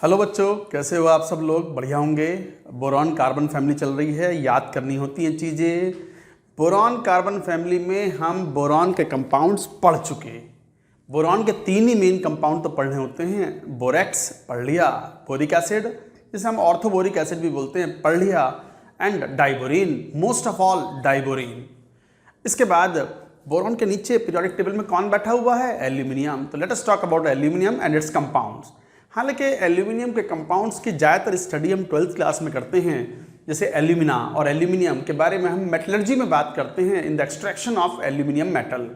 Hello बच्चों, कैसे हो आप सब लोग? बढ़िया होंगे। बोरॉन कार्बन फैमिली चल रही है, याद करनी होती हैं चीज़ें। बोरॉन कार्बन फैमिली में हम बोरॉन के कंपाउंड्स पढ़ चुके। बोरॉन के तीन ही मेन कंपाउंड तो पढ़ने होते हैं। बोरेक्स पढ़ लिया, बोरिक एसिड जिसे हम ऑर्थोबोरिक एसिड भी बोलते हैं पढ़ लिया, एंड डाइबोरिन, मोस्ट ऑफ ऑल डाइबोरिन। इसके बाद बोरॉन के नीचे पीरियोडिक टेबल में कौन बैठा हुआ है? एल्यूमिनियम। तो late us talk about aluminium and it's compounds. हालांकि एल्यूमिनियम के कंपाउंड्स की ज़्यादातर स्टडी हम 12th क्लास में करते हैं, जैसे एल्यूमिना और एल्यूमिनियम के बारे में हम मेटलर्जी में बात करते हैं, in the extraction of aluminium metal.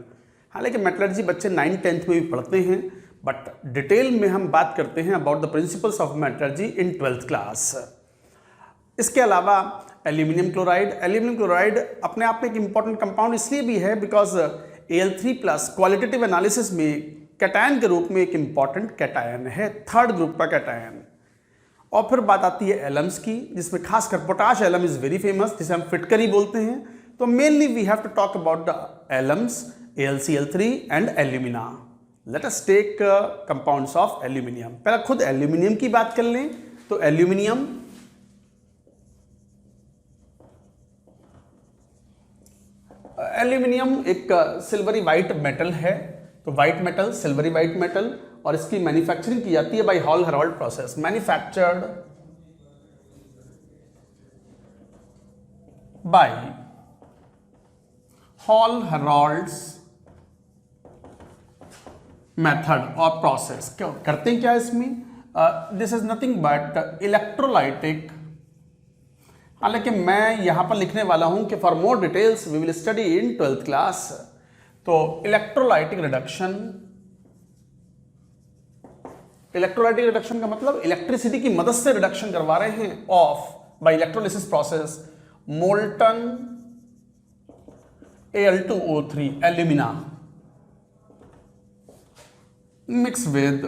हालांकि मेटलर्जी बच्चे 9th-10th में भी पढ़ते हैं, बट डिटेल में हम बात करते हैं about the principles of metallurgy in 12th class. इसके अलावा एल्यूमिनियम क्लोराइड अपने आप में एक इंपॉर्टेंट कंपाउंड इसलिए भी है बिकॉज Al3+ क्वालिटेटिव एनालिसिस में कैटायन के रूप में एक इंपॉर्टेंट कैटायन है, 3rd ग्रुप का कैटायन। और फिर बात आती है एलम्स की, जिसमें खासकर potash alum is very famous, जिसे हम फिटकरी बोलते हैं। तो mainly we have to talk about the alums, AlCl3 and alumina. Let us take compounds of aluminium. पहले खुद एल्यूमिनियम की बात कर लें तो एल्यूमिनियम एक सिल्वरी वाइट मेटल है। तो white metal, silvery white metal, और इसकी मैन्युफैक्चरिंग की जाती है by Hall Heroult process. Manufactured by Hall Heroult's method और प्रोसेस। क्यों करते हैं क्या इसमें? This is nothing but electrolytic. हालांकि मैं यहां पर लिखने वाला हूं कि for more details we will study in 12th class. तो इलेक्ट्रोलाइटिक रिडक्शन का मतलब इलेक्ट्रिसिटी की मदद से रिडक्शन करवा रहे हैं of by electrolysis process molten Al2O3 alumina mix with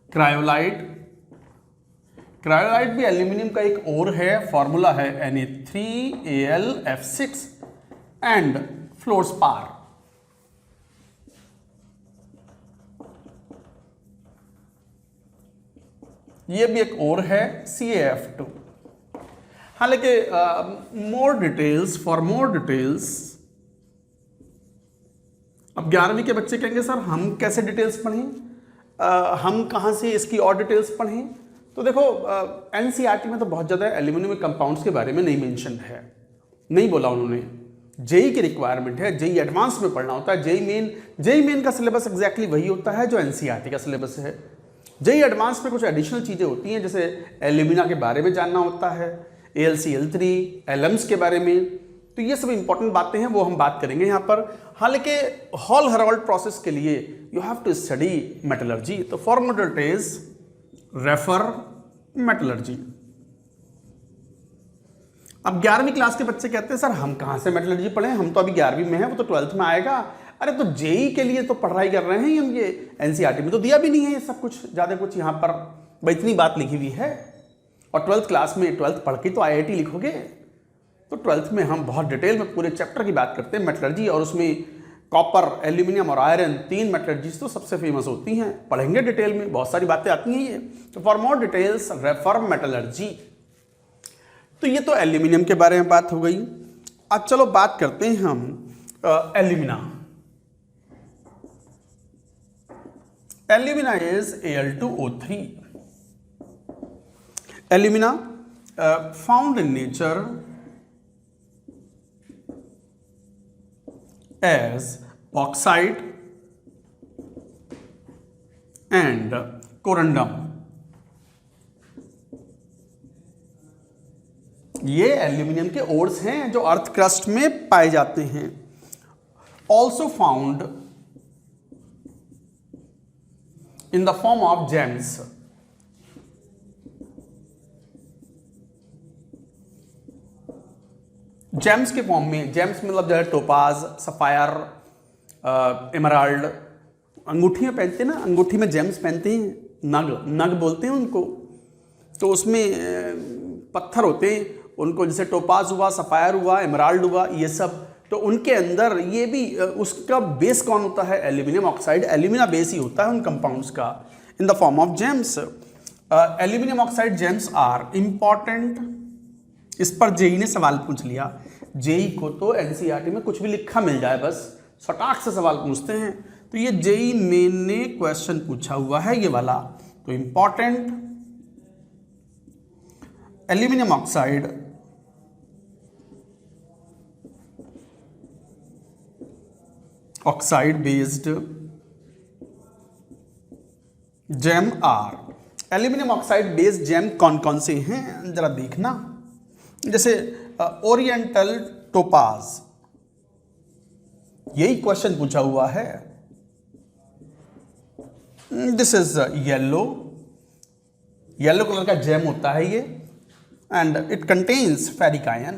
cryolite. Cryolite भी एल्यूमिनियम का एक और है, फॉर्मूला है Na3Al(F6) एंड फ्लोरस्पार। ये भी एक और है, CaF2। हालांकि फॉर मोर डिटेल्स अब 11वीं के बच्चे कहेंगे सर हम कैसे डिटेल्स पढ़ें, हम कहां से इसकी और डिटेल्स पढ़ें? तो देखो NCERT में तो बहुत ज़्यादा एल्यूमिनियम कंपाउंड्स के बारे में नहीं मेंशन है, नहीं बोला उन्होंने। जेई की रिक्वायरमेंट है, जेई एडवांस में पढ़ना होता है। जेई मेन का सिलेबस एग्जैक्टली वही होता है जो NCERT का सिलेबस है। जेई एडवांस में कुछ एडिशनल चीज़ें होती हैं, जैसे एल्यूमिना के बारे में जानना होता है, AlCl3, एलम्स के बारे में। तो ये सब इंपॉर्टेंट बातें हैं, वो हम बात करेंगे यहाँ पर। हालांकि हॉल हेरोल्ड प्रोसेस के लिए you have to study metallurgy. तो for more details refer metallurgy. अब 11वीं क्लास के बच्चे कहते हैं सर हम कहां से मेटलर्जी पढ़ें, हम तो अभी 11वीं में हैं, वो तो 12th में आएगा। अरे तो जेई के लिए तो पढ़ाई कर रहे हैं हम, ये NCERT में तो दिया भी नहीं है ये सब कुछ, ज़्यादा कुछ यहाँ पर भाई इतनी बात लिखी हुई है। और 12th क्लास में 12th पढ़ के तो IIT लिखोगे। तो 12th में हम बहुत डिटेल में पूरे चैप्टर की बात करते हैं मेटलर्जी, और उसमें कॉपर, एल्यूमिनियम और आयरन, 3 मेटलर्जीज तो सबसे फेमस होती हैं, पढ़ेंगे डिटेल में, बहुत सारी बातें आती हैं ये। तो for more details refer metallurgy. तो ये तो एल्यूमिनियम के बारे में बात हो गई। अब चलो बात करते हैं हम alumina. Alumina is Al2O3। Alumina found in nature as bauxite and corundum। ये एल्यूमिनियम के ओर्स हैं जो अर्थ क्रस्ट में पाए जाते हैं। Also found in the form of James. James के फॉर्म में, जेम्स मतलब जो है टोपाज, सफायर, एमराल्ड। अंगूठियाँ पहनते हैं ना, अंगूठी में जेम्स पहनते हैं, नग बोलते हैं उनको। तो उसमें पत्थर होते हैं उनको, जैसे टोपाज हुआ, सफायर हुआ, एमराल्ड हुआ, ये सब तो उनके अंदर ये भी उसका बेस कौन होता है? एल्यूमिनियम ऑक्साइड, एल्यूमिना बेस ही होता है उन कंपाउंड्स का in the form of gems. Aluminium oxide gems are important. इस पर जेई ने सवाल पूछ लिया। जेई को तो एनसीईआरटी में कुछ भी लिखा मिल जाए, बस सटाक से सवाल पूछते हैं। तो ये जेई मेन ने क्वेश्चन पूछा हुआ है ये वाला। तो important aluminium oxide oxide based gem are. Aluminium oxide based gem कौन कौन से हैं जरा देखना। जैसे ओरिएंटल टोपाज, यही क्वेश्चन पूछा हुआ है। This is yellow, yellow colour का जेम होता है ये, and it contains ferric ion.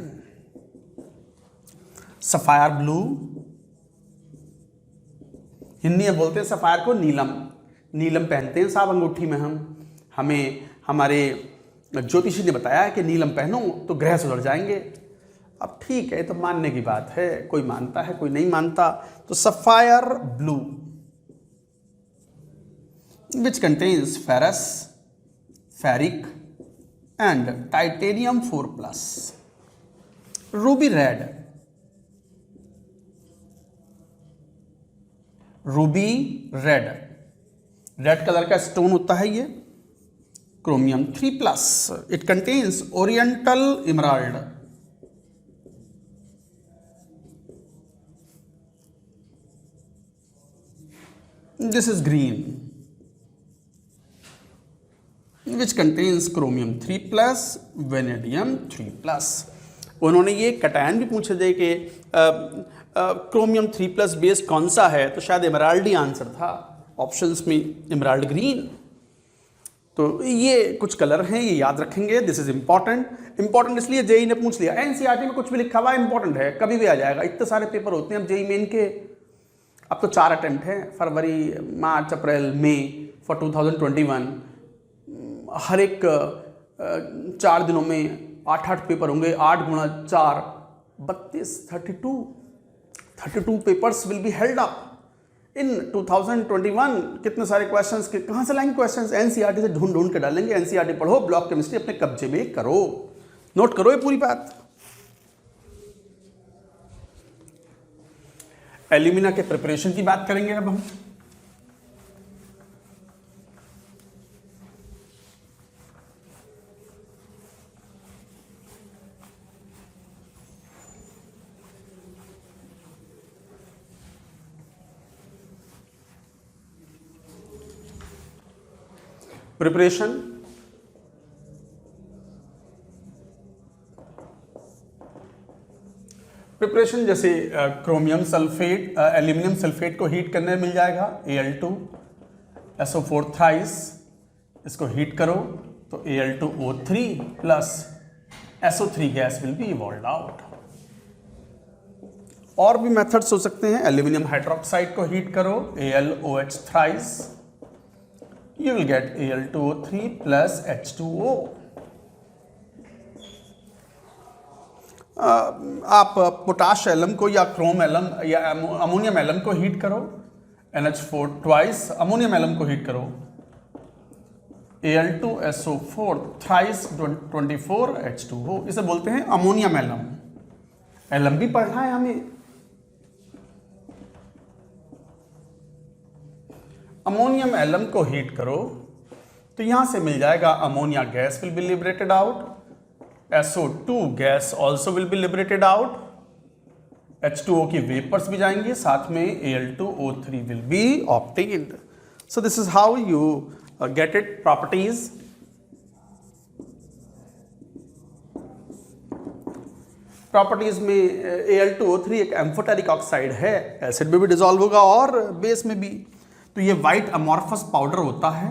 Sapphire blue, Hindi में बोलते हैं सफायर को नीलम। नीलम पहनते हैं साहब अंगूठी में हमें हमारे ज्योतिषी ने बताया है कि नीलम पहनो तो ग्रह सुधर जाएंगे। अब ठीक है, तो मानने की बात है, कोई मानता है कोई नहीं मानता। तो sapphire blue which contains ferrous, ferric and titanium 4+। Ruby red, Ruby red, red colour का स्टोन होता है ये, chromium 3+। It contains oriental emerald. This is green which contains chromium 3+, vanadium 3+। उन्होंने ये कटायन भी पूछे थे कि क्रोमियम 3+ बेस कौन सा है, तो शायद एमराल्ड ही आंसर था ऑप्शंस में, एमराल्ड ग्रीन। तो ये कुछ कलर हैं, ये याद रखेंगे। This is important. इंपॉर्टेंट इसलिए जेई ने पूछ लिया, एनसीईआरटी में कुछ भी लिखा हुआ इंपॉर्टेंट है, कभी भी आ जाएगा। इतने सारे पेपर होते हैं अब जेई मेन के। अब तो 4 अटेम्प्ट हैं, फरवरी, मार्च, अप्रैल, मई फॉर 2021। हर एक 4 दिनों में 8 पेपर होंगे। 8 गुणा 4 32, 32 papers will be held up in 2021। कितने सारे क्वेश्चंस के कहाँ से लाएंगे क्वेश्चंस? एनसीईआरटी से ढूंढ ढूंढ के डालेंगे। एनसीईआरटी पढ़ो, ब्लॉक केमिस्ट्री अपने कब्जे में करो। नोट करो ये पूरी बात। एल्यूमिना के प्रिपरेशन की बात करेंगे अब हम। प्रिपरेशन, प्रिपरेशन जैसे क्रोमियम सल्फेट, एल्यूमिनियम सल्फेट को हीट करने में मिल जाएगा Al2SO4 थ्राइस। इसको हीट करो तो Al2O3 plus SO3 gas will be evolve out. और भी मेथड्स हो सकते हैं। एल्यूमिनियम हाइड्रोक्साइड को हीट करो AlOH thrice, you will get Al2O3 plus H2O। आप पोटाश एलम को या क्रोम एलम या अमोनियम एलम को हीट करो NH4 ट्वाइस, अमोनियम एलम को हीट करो Al2SO4 थ्राइस 24 H2O। इसे बोलते हैं अमोनियम एलम। एलम भी पढ़ना है हमें। अमोनियम एलम को हीट करो तो यहां से मिल जाएगा ammonia gas will be liberated out, SO2 gas also will be liberated out, H2O की वेपर्स भी जाएंगे, साथ में Al2O3 will be obtained. So this is how you get it. Properties, properties में Al2O3 एक एम्फोटेरिक ऑक्साइड है, acid में भी डिसॉल्व होगा और बेस में भी। तो ये व्हाइट अमॉर्फस पाउडर होता है।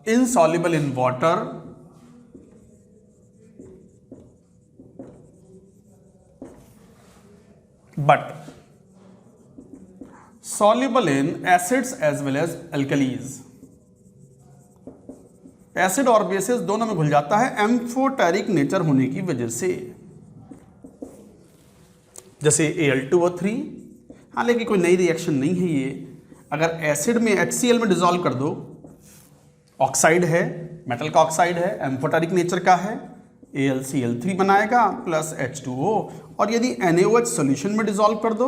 Insoluble in water, but soluble in acids as well as alkalis। Acid और बेसिस दोनों में घुल जाता है एम्फोटेरिक नेचर होने की वजह से। जैसे Al2O3, हालांकि कोई नई रिएक्शन नहीं है ये। अगर एसिड में HCl में डिसॉल्व कर दो, ऑक्साइड है, मेटल का ऑक्साइड है, एम्फोटेरिक नेचर का है, AlCl3 बनाएगा प्लस H2O। और यदि NaOH सॉल्यूशन में डिसॉल्व कर दो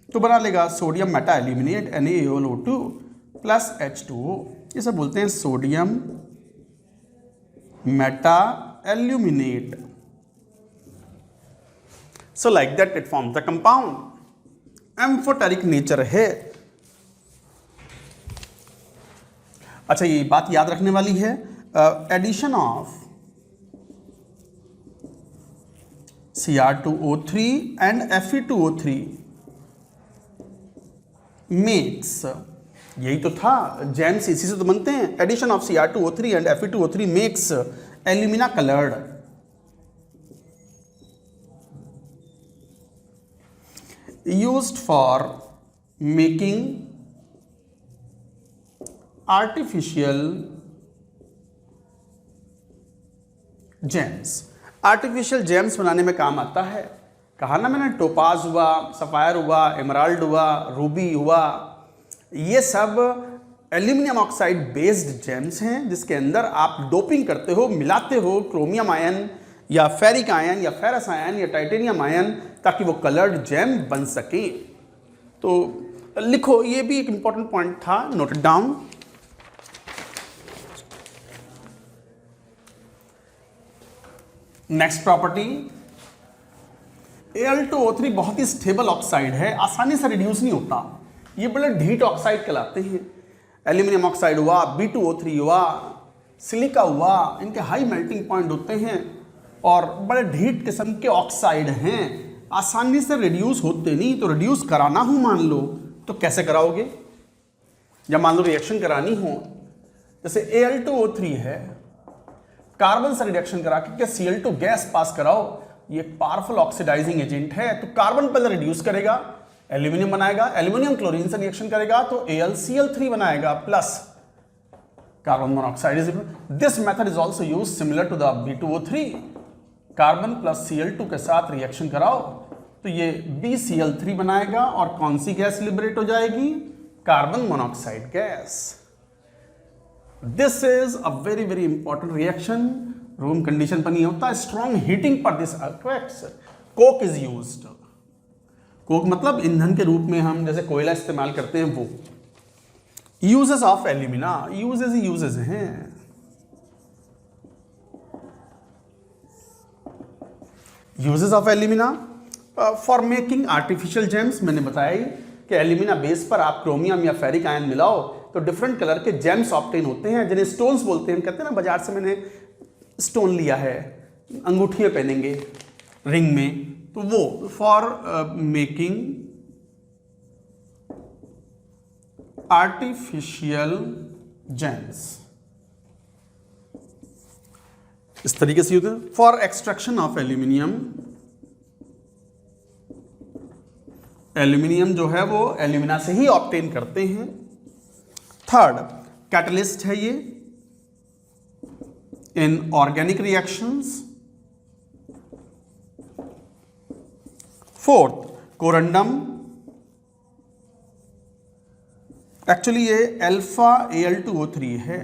तो बना लेगा sodium Meta aluminate NaAlO2 plus H2O। इसे बोलते हैं sodium Meta aluminate. So like that it forms the compound. Amphoteric nature है। अच्छा, ये बात याद रखने वाली है, addition of Cr2O3 and Fe2O3 makes, यही तो था, जेम्स इसी से तो बनते हैं। Addition of Cr2O3 and Fe2O3 makes alumina coloured. Used for making artificial gems. Artificial gems बनाने में काम आता है। कहा ना मैंने, टोपाज हुआ, सफायर हुआ, एमराल्ड हुआ, रूबी हुआ, ये सब एल्यूमिनियम ऑक्साइड बेस्ड जेम्स हैं जिसके अंदर आप डोपिंग करते हो, मिलाते हो क्रोमियम आयन या फेरिक आयन या फेरस आयन या टाइटेनियम आयन, ताकि वो कलर्ड जेम बन सके। तो लिखो, ये भी एक इंपॉर्टेंट पॉइंट था, note it down. Next property, Al2O3 बहुत ही स्टेबल ऑक्साइड है, आसानी से रिड्यूस नहीं होता। ये बड़े ढीठ ऑक्साइड कहलाते हैं। एल्यूमिनियम ऑक्साइड हुआ, B2O3 हुआ, सिलिका हुआ, इनके हाई मेल्टिंग पॉइंट होते हैं और बड़े ढीठ किस्म के ऑक्साइड हैं, आसानी से रिड्यूस होते नहीं। तो रिड्यूस कराना हो मान लो, तो कैसे कराओगे? जब मान लो रिएक्शन करानी हो, जैसे Al2O3 है, कार्बन से रिडक्शन करा के Cl2 गैस पास कराओ, ये पावरफुल ऑक्सीडाइजिंग एजेंट है। तो कार्बन पहले रिड्यूस करेगा, एल्यूमिनियम बनाएगा, एल्यूमिनियम क्लोरीन से रिएक्शन करेगा तो AlCl3 बनाएगा plus carbon monoxide. This method is also used similar to the B2O3। Carbon plus Cl2 के साथ रिएक्शन कराओ तो ये BCl3 बनाएगा और कौन सी गैस लिबरेट हो जाएगी? Carbon monoxide gas. This is a very very important reaction. Room condition पर नहीं होता, स्ट्रॉन्ग हीटिंग पर this occurs. Coke is used. Coke मतलब ईंधन के रूप में हम जैसे कोयला इस्तेमाल करते हैं वो। यूजेस ऑफ एल्यूमिना, यूजेस ही यूजेस हैं। Uses of alumina for making artificial gems. मैंने बताया कि एल्यूमिना बेस पर आप क्रोमियम या फेरिक आयन मिलाओ तो डिफरेंट कलर के जेम्स ऑब्टेन होते हैं, जिन्हें स्टोन्स बोलते हैं। कहते हैं ना, बाजार से मैंने स्टोन लिया है, अंगूठी में पहनेंगे रिंग में, तो वो फॉर मेकिंग आर्टिफिशियल जेम्स इस तरीके से होते हैं। For extraction of aluminium, aluminium जो है वो एल्यूमिना से ही ऑब्टेन करते हैं। थर्ड, कैटलिस्ट है ये in organic reactions. Fourth, corundum. Actually ये अल्फा Al2O3 है।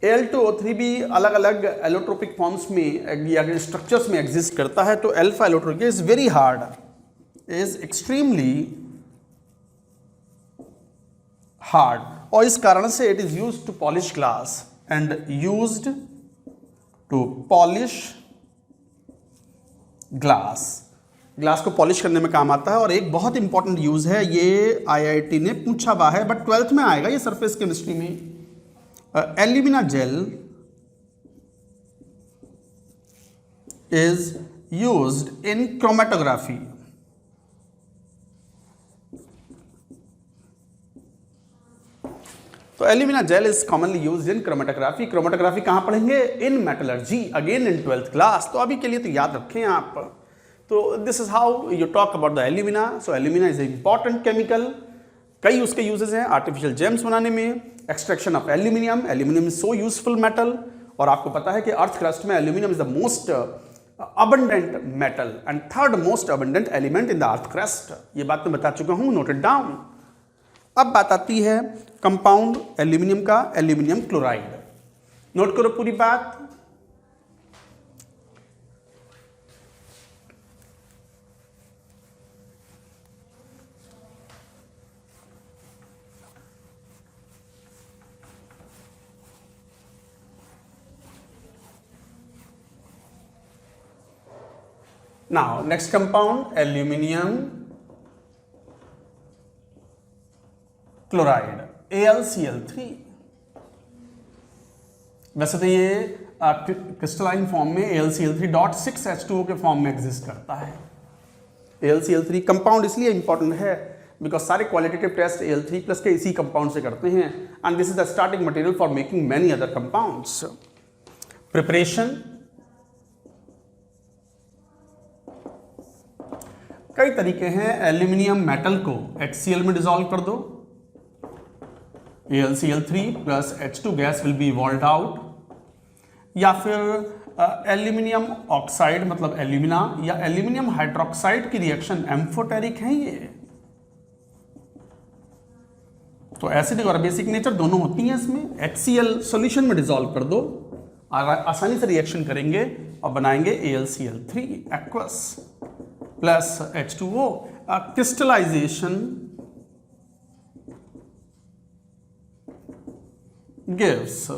Al2O3 भी अलग अलग एलोट्रोपिक फॉर्म्स में या स्ट्रक्चर्स में एग्जिस्ट करता है। तो alpha allotropic is very hard, is extremely hard, और इस कारण से it is used to polish glass and used to polish glass. Glass को पॉलिश करने में काम आता है। और एक बहुत इंपॉर्टेंट यूज है, ये IIT ने पूछा हुआ है, बट 12th में आएगा ये सरफेस केमिस्ट्री में। Alumina gel is used in chromatography. तो alumina gel is commonly used in chromatography. Chromatography कहाँ पढ़ेंगे? In metallurgy, again in 12th class. तो अभी के लिए तो याद रखें आप। तो this is how you talk about the alumina. So alumina is a important chemical कई उसके यूजेस हैं आर्टिफिशियल जेम्स बनाने में, extraction of aluminium, aluminium is so useful metal. और आपको पता है कि अर्थ क्रस्ट में aluminium is the most abundant metal and third most abundant element in the earth crust. ये बात मैं बता चुका हूं, नोट इट डाउन। अब बात आती है कंपाउंड एल्यूमिनियम का, एल्यूमिनियम क्लोराइड। नोट करो पूरी बात। Now, next compound, aluminium chloride, AlCl3। वैसे तो ये क्रिस्टलाइन फॉर्म में AlCl3.6H2O के फॉर्म में एग्जिस्ट करता है। AlCl3 कंपाउंड इसलिए इंपॉर्टेंट है बिकॉज सारे क्वालिटेटिव टेस्ट Al3 प्लस के इसी कंपाउंड से करते हैं and this is the starting material for making many other compounds. Preparation, कई तरीके हैं। एल्यूमिनियम मेटल को HCl में डिसॉल्व कर दो, AlCl3 plus H2 gas will be evolved out, या फिर एल्यूमिनियम ऑक्साइड मतलब एल्यूमिना या एल्यूमिनियम हाइड्रोक्साइड की रिएक्शन एम्फोटेरिक है ये, तो एसिडिक और बेसिक नेचर दोनों होती हैं इसमें। HCl सॉल्यूशन में डिसॉल्व कर दो, आसानी से रिएक्शन करेंगे और बनाएंगे AlCl3 aqueous plus H2O। Crystallisation gives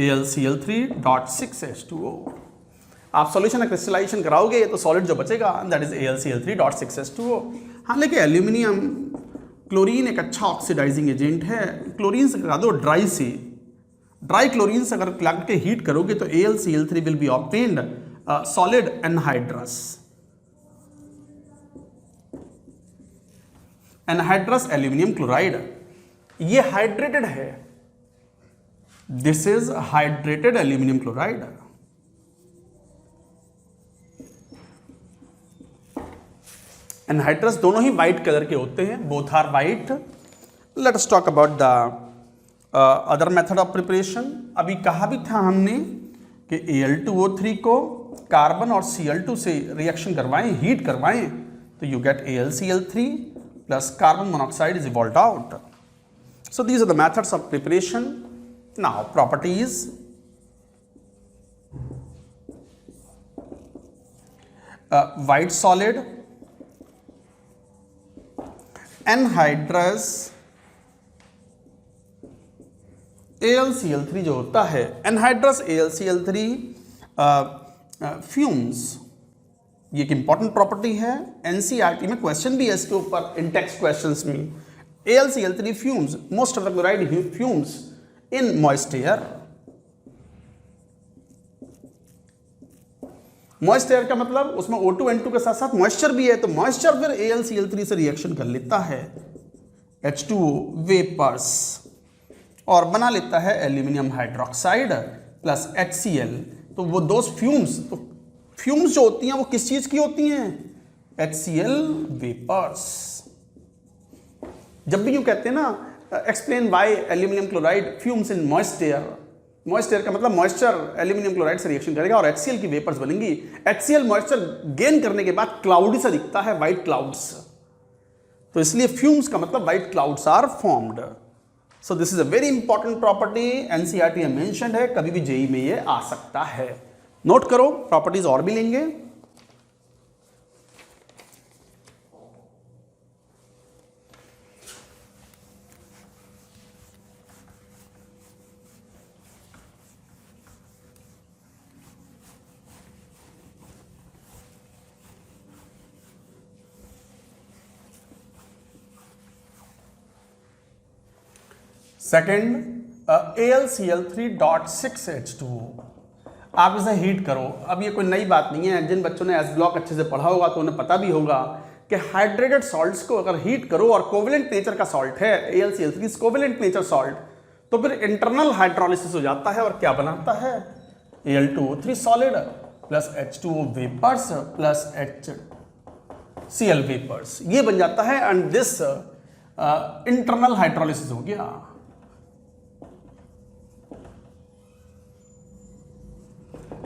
AlCl3.6H2O। आप सॉल्यूशन का क्रिस्टलाइजेशन कराओगे तो सॉलिड जो बचेगा दैट इज AlCl3.6H2O। हाँ, लेकिन एल्यूमिनियम क्लोरीन एक अच्छा ऑक्सीडाइजिंग एजेंट है। क्लोरीन से करा दो ड्राई से, ड्राई क्लोरीन से अगर लगा के हीट करोगे तो AlCl3 will be obtained solid anhydrous. Anhydrous aluminium chloride, ये हाइड्रेटेड है, this is hydrated aluminium chloride. Anhydrous दोनों ही व्हाइट कलर के होते हैं, both are white. Let us talk about the other method of preparation. अभी कहा भी था हमने कि Al2O3 को कार्बन और Cl2 से रिएक्शन करवाएं, हीट करवाएं, तो you get AlCl3 plus carbon monoxide is evolved out. So these are the methods of preparation. Now properties. White solid, anhydrous AlCl3 जो होता है, anhydrous AlCl3 fumes, ये एक इंपॉर्टेंट प्रॉपर्टी है। एनसीईआरटी में क्वेश्चन भी है इसके ऊपर, इन टेक्स्ट क्वेश्चंस में। AlCl3 fumes most of the chloride fumes in moist air. Moist air का मतलब उसमें O2 N2 के साथ साथ मॉइस्चर भी है, तो मॉइस्चर फिर AlCl3 से रिएक्शन कर लेता है H2O वेपर्स और बना लेता है एल्यूमिनियम हाइड्रोक्साइड प्लस HCl। तो वो दो फ्यूम्स, तो फ्यूम्स जो होती हैं वो किस चीज की होती हैं? HCl vapours. जब भी यूं कहते हैं ना explain why aluminium chloride fumes in moist air, moist air का मतलब मॉइस्चर एल्यूमिनियम क्लोराइड से रिएक्शन करेगा और HCl की वेपर्स बनेंगी। HCl मॉइस्चर गेन करने के बाद क्लाउडी सा दिखता है, व्हाइट क्लाउड्स, तो इसलिए फ्यूम्स का मतलब white clouds are formed. So this is a very important property, NCERT में मेंशन्ड है, कभी भी जेई में ये आ सकता है। नोट करो, प्रॉपर्टीज और भी लेंगे। सेकेंड AlCl3.6H2O, आप इसे हीट करो। अब ये कोई नई बात नहीं है, जिन बच्चों ने एस ब्लॉक अच्छे से पढ़ा होगा तो उन्हें पता भी होगा कि हाइड्रेटेड सॉल्ट्स को अगर हीट करो और कोवेलेंट नेचर का सॉल्ट है AlCl3 कोवेलेंट नेचर सॉल्ट, तो फिर इंटरनल हाइड्रोलिसिस हो जाता है और क्या बनाता है? Al2O3 solid plus H2O vapours plus HCl vapours, ये बन जाता है। एंड दिस इंटरनल हाइड्रोलिसिस हो गया।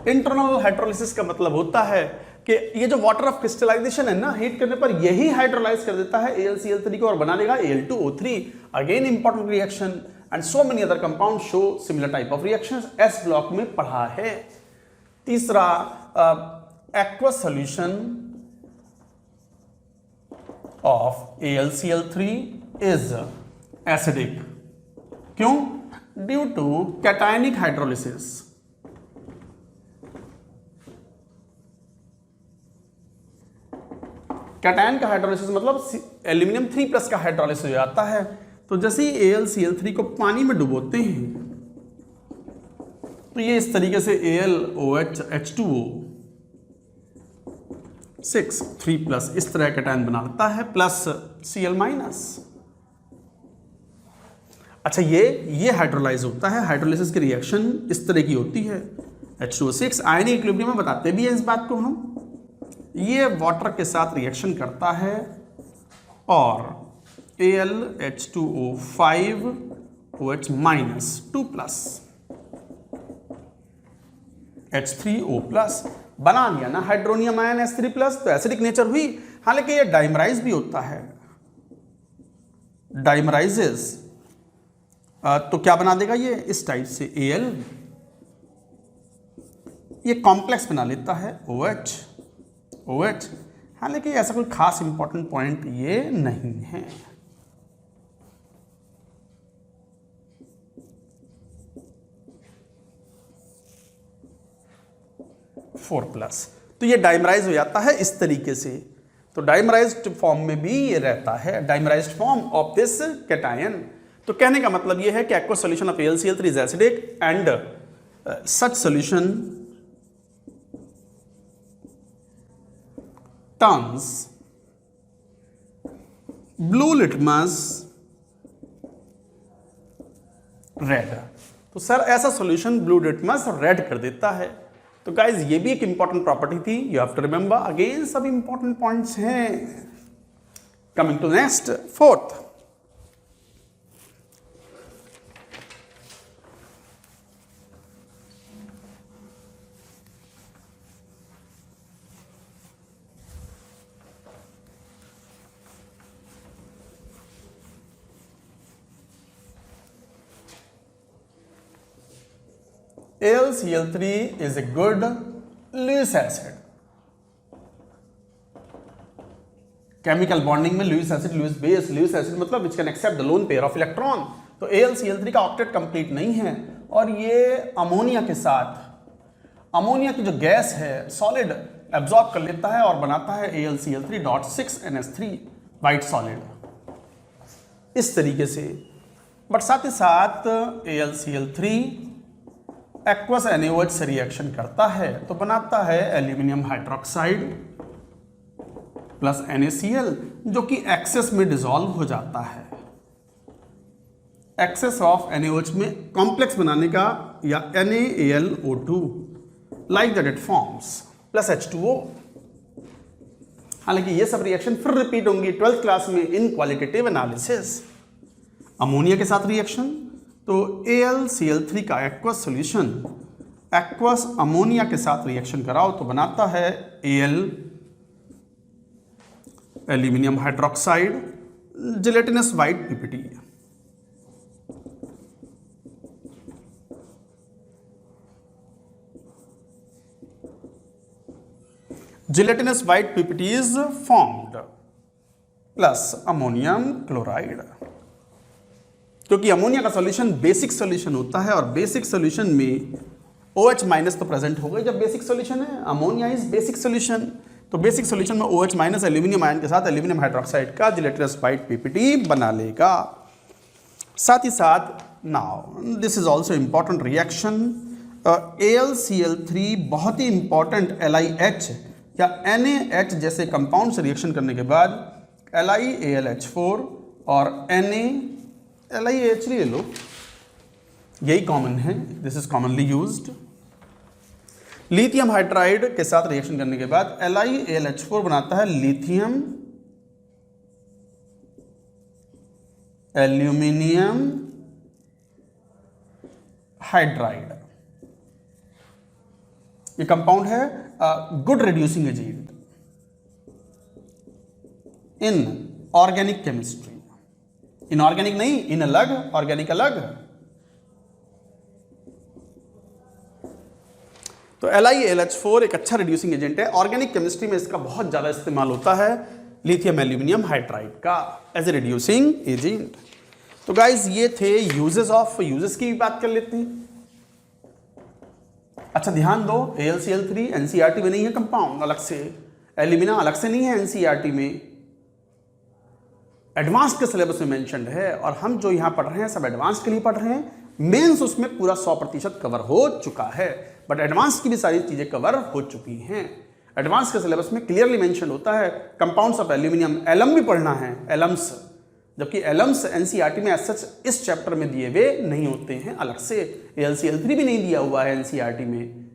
इंटरनल हाइड्रोलिसिस का मतलब होता है कि ये जो वाटर ऑफ क्रिस्टलाइजेशन है ना, हीट करने पर यही हाइड्रोलाइज कर देता है AlCl3 को और बना देगा Al2O3। Again important reaction and so many other compound show similar type of reactions, S block में पढ़ा है। तीसरा, aqueous solution of AlCl3 is acidic. क्यों? Due to cationic hydrolysis. Cation का हाइड्रोलिसिस मतलब एल्यूमिनियम 3+ का हाइड्रोलिसिस हो जाता है। तो जैसे ही AlCl3 को पानी में डुबोते हैं तो ये इस तरीके से AlOH H2O 6 3+ इस तरह कैटायन बना लेता है, प्लस Cl-। अच्छा, ये हाइड्रोलाइज होता है। हाइड्रोलिसिस की रिएक्शन इस तरह की होती है। H2O6 आयनिक इक्विलिब्रियम में बताते भी हैं इस बात को हम। ये वाटर के साथ रिएक्शन करता है और AlH2O5 OH- 2+ H3O+ बना दिया ना हाइड्रोनियम आयन H3+, तो एसिडिक नेचर हुई। हालांकि ये डाइमराइज भी होता है, डाइमराइजेस। तो क्या बना देगा ये इस टाइप से Al, ये कॉम्प्लेक्स बना लेता है OH। हालांकि ऐसा कोई खास इंपॉर्टेंट पॉइंट ये नहीं है। 4+, तो ये डाइमराइज हो जाता है इस तरीके से। तो डाइमराइज्ड फॉर्म में भी ये रहता है, dimerised form of this cation. तो कहने का मतलब ये है कि aqueous solution of AlCl3 is acidic and such solution turns blue litmus red. तो सर ऐसा सॉल्यूशन ब्लू लिटमस रेड कर देता है। तो गाइज ये भी एक इंपॉर्टेंट प्रॉपर्टी थी, you have to remember. Again सब इंपॉर्टेंट पॉइंट्स हैं। Coming to next, fourth, AlCl3 is a good Lewis acid. Chemical bonding में Lewis acid, Lewis base, Lewis acid मतलब which can accept the lone pair of electron. तो AlCl3 का octet complete नहीं है और ये ammonia के साथ, अमोनिया की जो गैस है सॉलिड एब्जॉर्ब कर लेता है और बनाता है AlCl3.6NH3 वाइट सॉलिड इस तरीके से। बट साथ ही साथ AlCl3 एक्वस NaOH से रिएक्शन करता है तो बनाता है एल्यूमिनियम हाइड्रोक्साइड प्लस NaCl, जो कि एक्सेस में डिसॉल्व हो जाता है। एक्सेस ऑफ NaOH में कॉम्प्लेक्स बनाने का, या NaAlO2 like that it forms plus H2O। हालांकि ये सब रिएक्शन फिर रिपीट होंगी 12th क्लास में इन क्वालिटेटिव एनालिसिस। अमोनिया के साथ रिएक्शन, तो AlCl3 का एक्वस सॉल्यूशन एक्वस अमोनिया के साथ रिएक्शन कराओ तो बनाता है Al aluminium hydroxide gelatinous white PPT। Gelatinous white PPT is formed plus ammonium chloride, क्योंकि अमोनिया का सॉल्यूशन बेसिक सॉल्यूशन होता है और बेसिक सॉल्यूशन में OH- तो प्रेजेंट होगा जब बेसिक सॉल्यूशन है। अमोनिया इज बेसिक सॉल्यूशन, तो बेसिक सॉल्यूशन में OH- एल्यूमिनियम आयन के साथ एल्यूमिनियम हाइड्रोक्साइड का जिलेटिनस वाइट PPT बना लेगा। साथ ही साथ now this is also important reaction, AlCl3 बहुत ही इंपॉर्टेंट LiH या NaH जैसे कंपाउंड से रिएक्शन करने के बाद LiAlH4 और LiAH ले लो, यही कॉमन है, this is commonly used. Lithium hydride के साथ रिएक्शन करने के बाद LiAlH4 बनाता है लिथियम एल्यूमिनियम हाइड्राइड। ये कंपाउंड है good reducing agent in organic chemistry. Inorganic नहीं, इन अलग, ऑर्गेनिक अलग। तो LiAlH4 एक अच्छा रिड्यूसिंग एजेंट है। ऑर्गेनिक केमिस्ट्री में इसका बहुत ज्यादा इस्तेमाल होता है, लिथियम एल्यूमिनियम हाइड्राइड का एज ए रिड्यूसिंग एजेंट। तो गाइज ये थे यूजेस ऑफ, यूजेस की भी बात कर लेते हैं। अच्छा ध्यान दो, AlCl3 NCERT में नहीं है कंपाउंड अलग से, एल्यूमिना अलग से नहीं है NCERT में, एडवांस के सिलेबस में मेंशन्ड है। और हम जो यहां पढ़ रहे हैं सब एडवांस के लिए पढ़ रहे हैं। मेंस उसमें पूरा 100% कवर हो चुका है, बट एडवांस की भी सारी चीजें कवर हो चुकी हैं। एडवांस के सिलेबस में क्लियरली मेंशन होता है कंपाउंड्स ऑफ एल्यूमिनियम। एलम भी पढ़ना है, एलम्स, जबकि एलम्स NCERT में सच इस चैप्टर में दिए हुए नहीं होते हैं अलग से। AlCl3 भी नहीं दिया हुआ है NCERT में,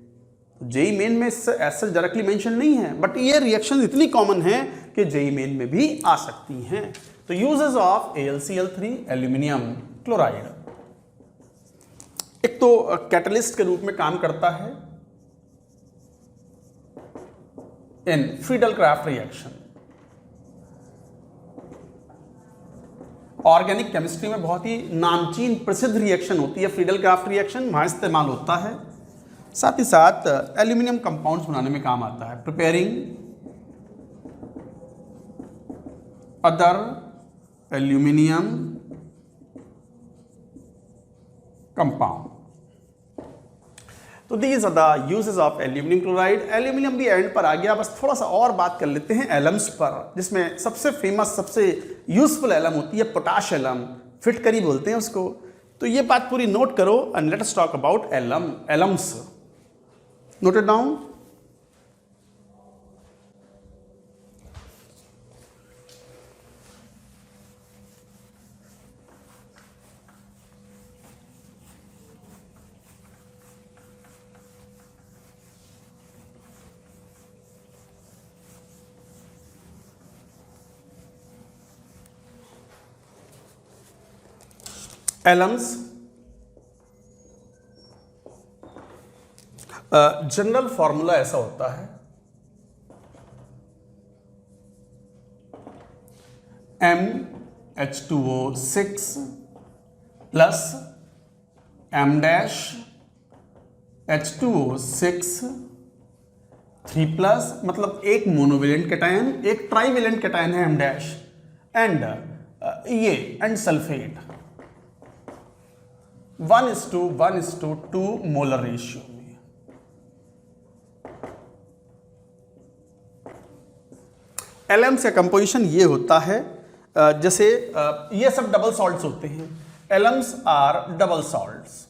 जेई मेन में ऐसा डायरेक्टली मेंशन नहीं है, बट ये रिएक्शन इतनी कॉमन है कि जेई मेन में भी आ सकती हैं। तो uses of AlCl3 aluminium chloride, एक तो कैटलिस्ट के रूप में काम करता है इन फ्रीडल-क्राफ्ट रिएक्शन। ऑर्गेनिक केमिस्ट्री में बहुत ही नामचीन प्रसिद्ध रिएक्शन होती है फ्रीडल-क्राफ्ट रिएक्शन, वहां इस्तेमाल होता है। साथ ही साथ एल्यूमिनियम कंपाउंड्स बनाने में काम आता है, प्रिपेयरिंग अदर एल्यूमिनियम कंपाउंड। तो these are the uses of aluminium chloride. Aluminium भी एंड पर आ गया, बस थोड़ा सा और बात कर लेते हैं एलम्स पर, जिसमें सबसे फेमस, सबसे यूजफुल एलम होती है पोटाश एलम, फिटकरी बोलते हैं उसको। तो ये बात पूरी नोट करो and let us talk about Elms. Note it down. Elms general formula ऐसा होता है, MH2O6 plus M dash H2O6 3 plus, मतलब एक मोनोवेलेंट कैटायन, एक ट्राइवेलेंट कैटायन है M डैश, एंड ये एंड सल्फेट 1:1:2 मोलर रेशियो में। एलम्स का कंपोजिशन ये होता है, जैसे ये सब डबल सॉल्ट्स होते हैं। Alums are double salts.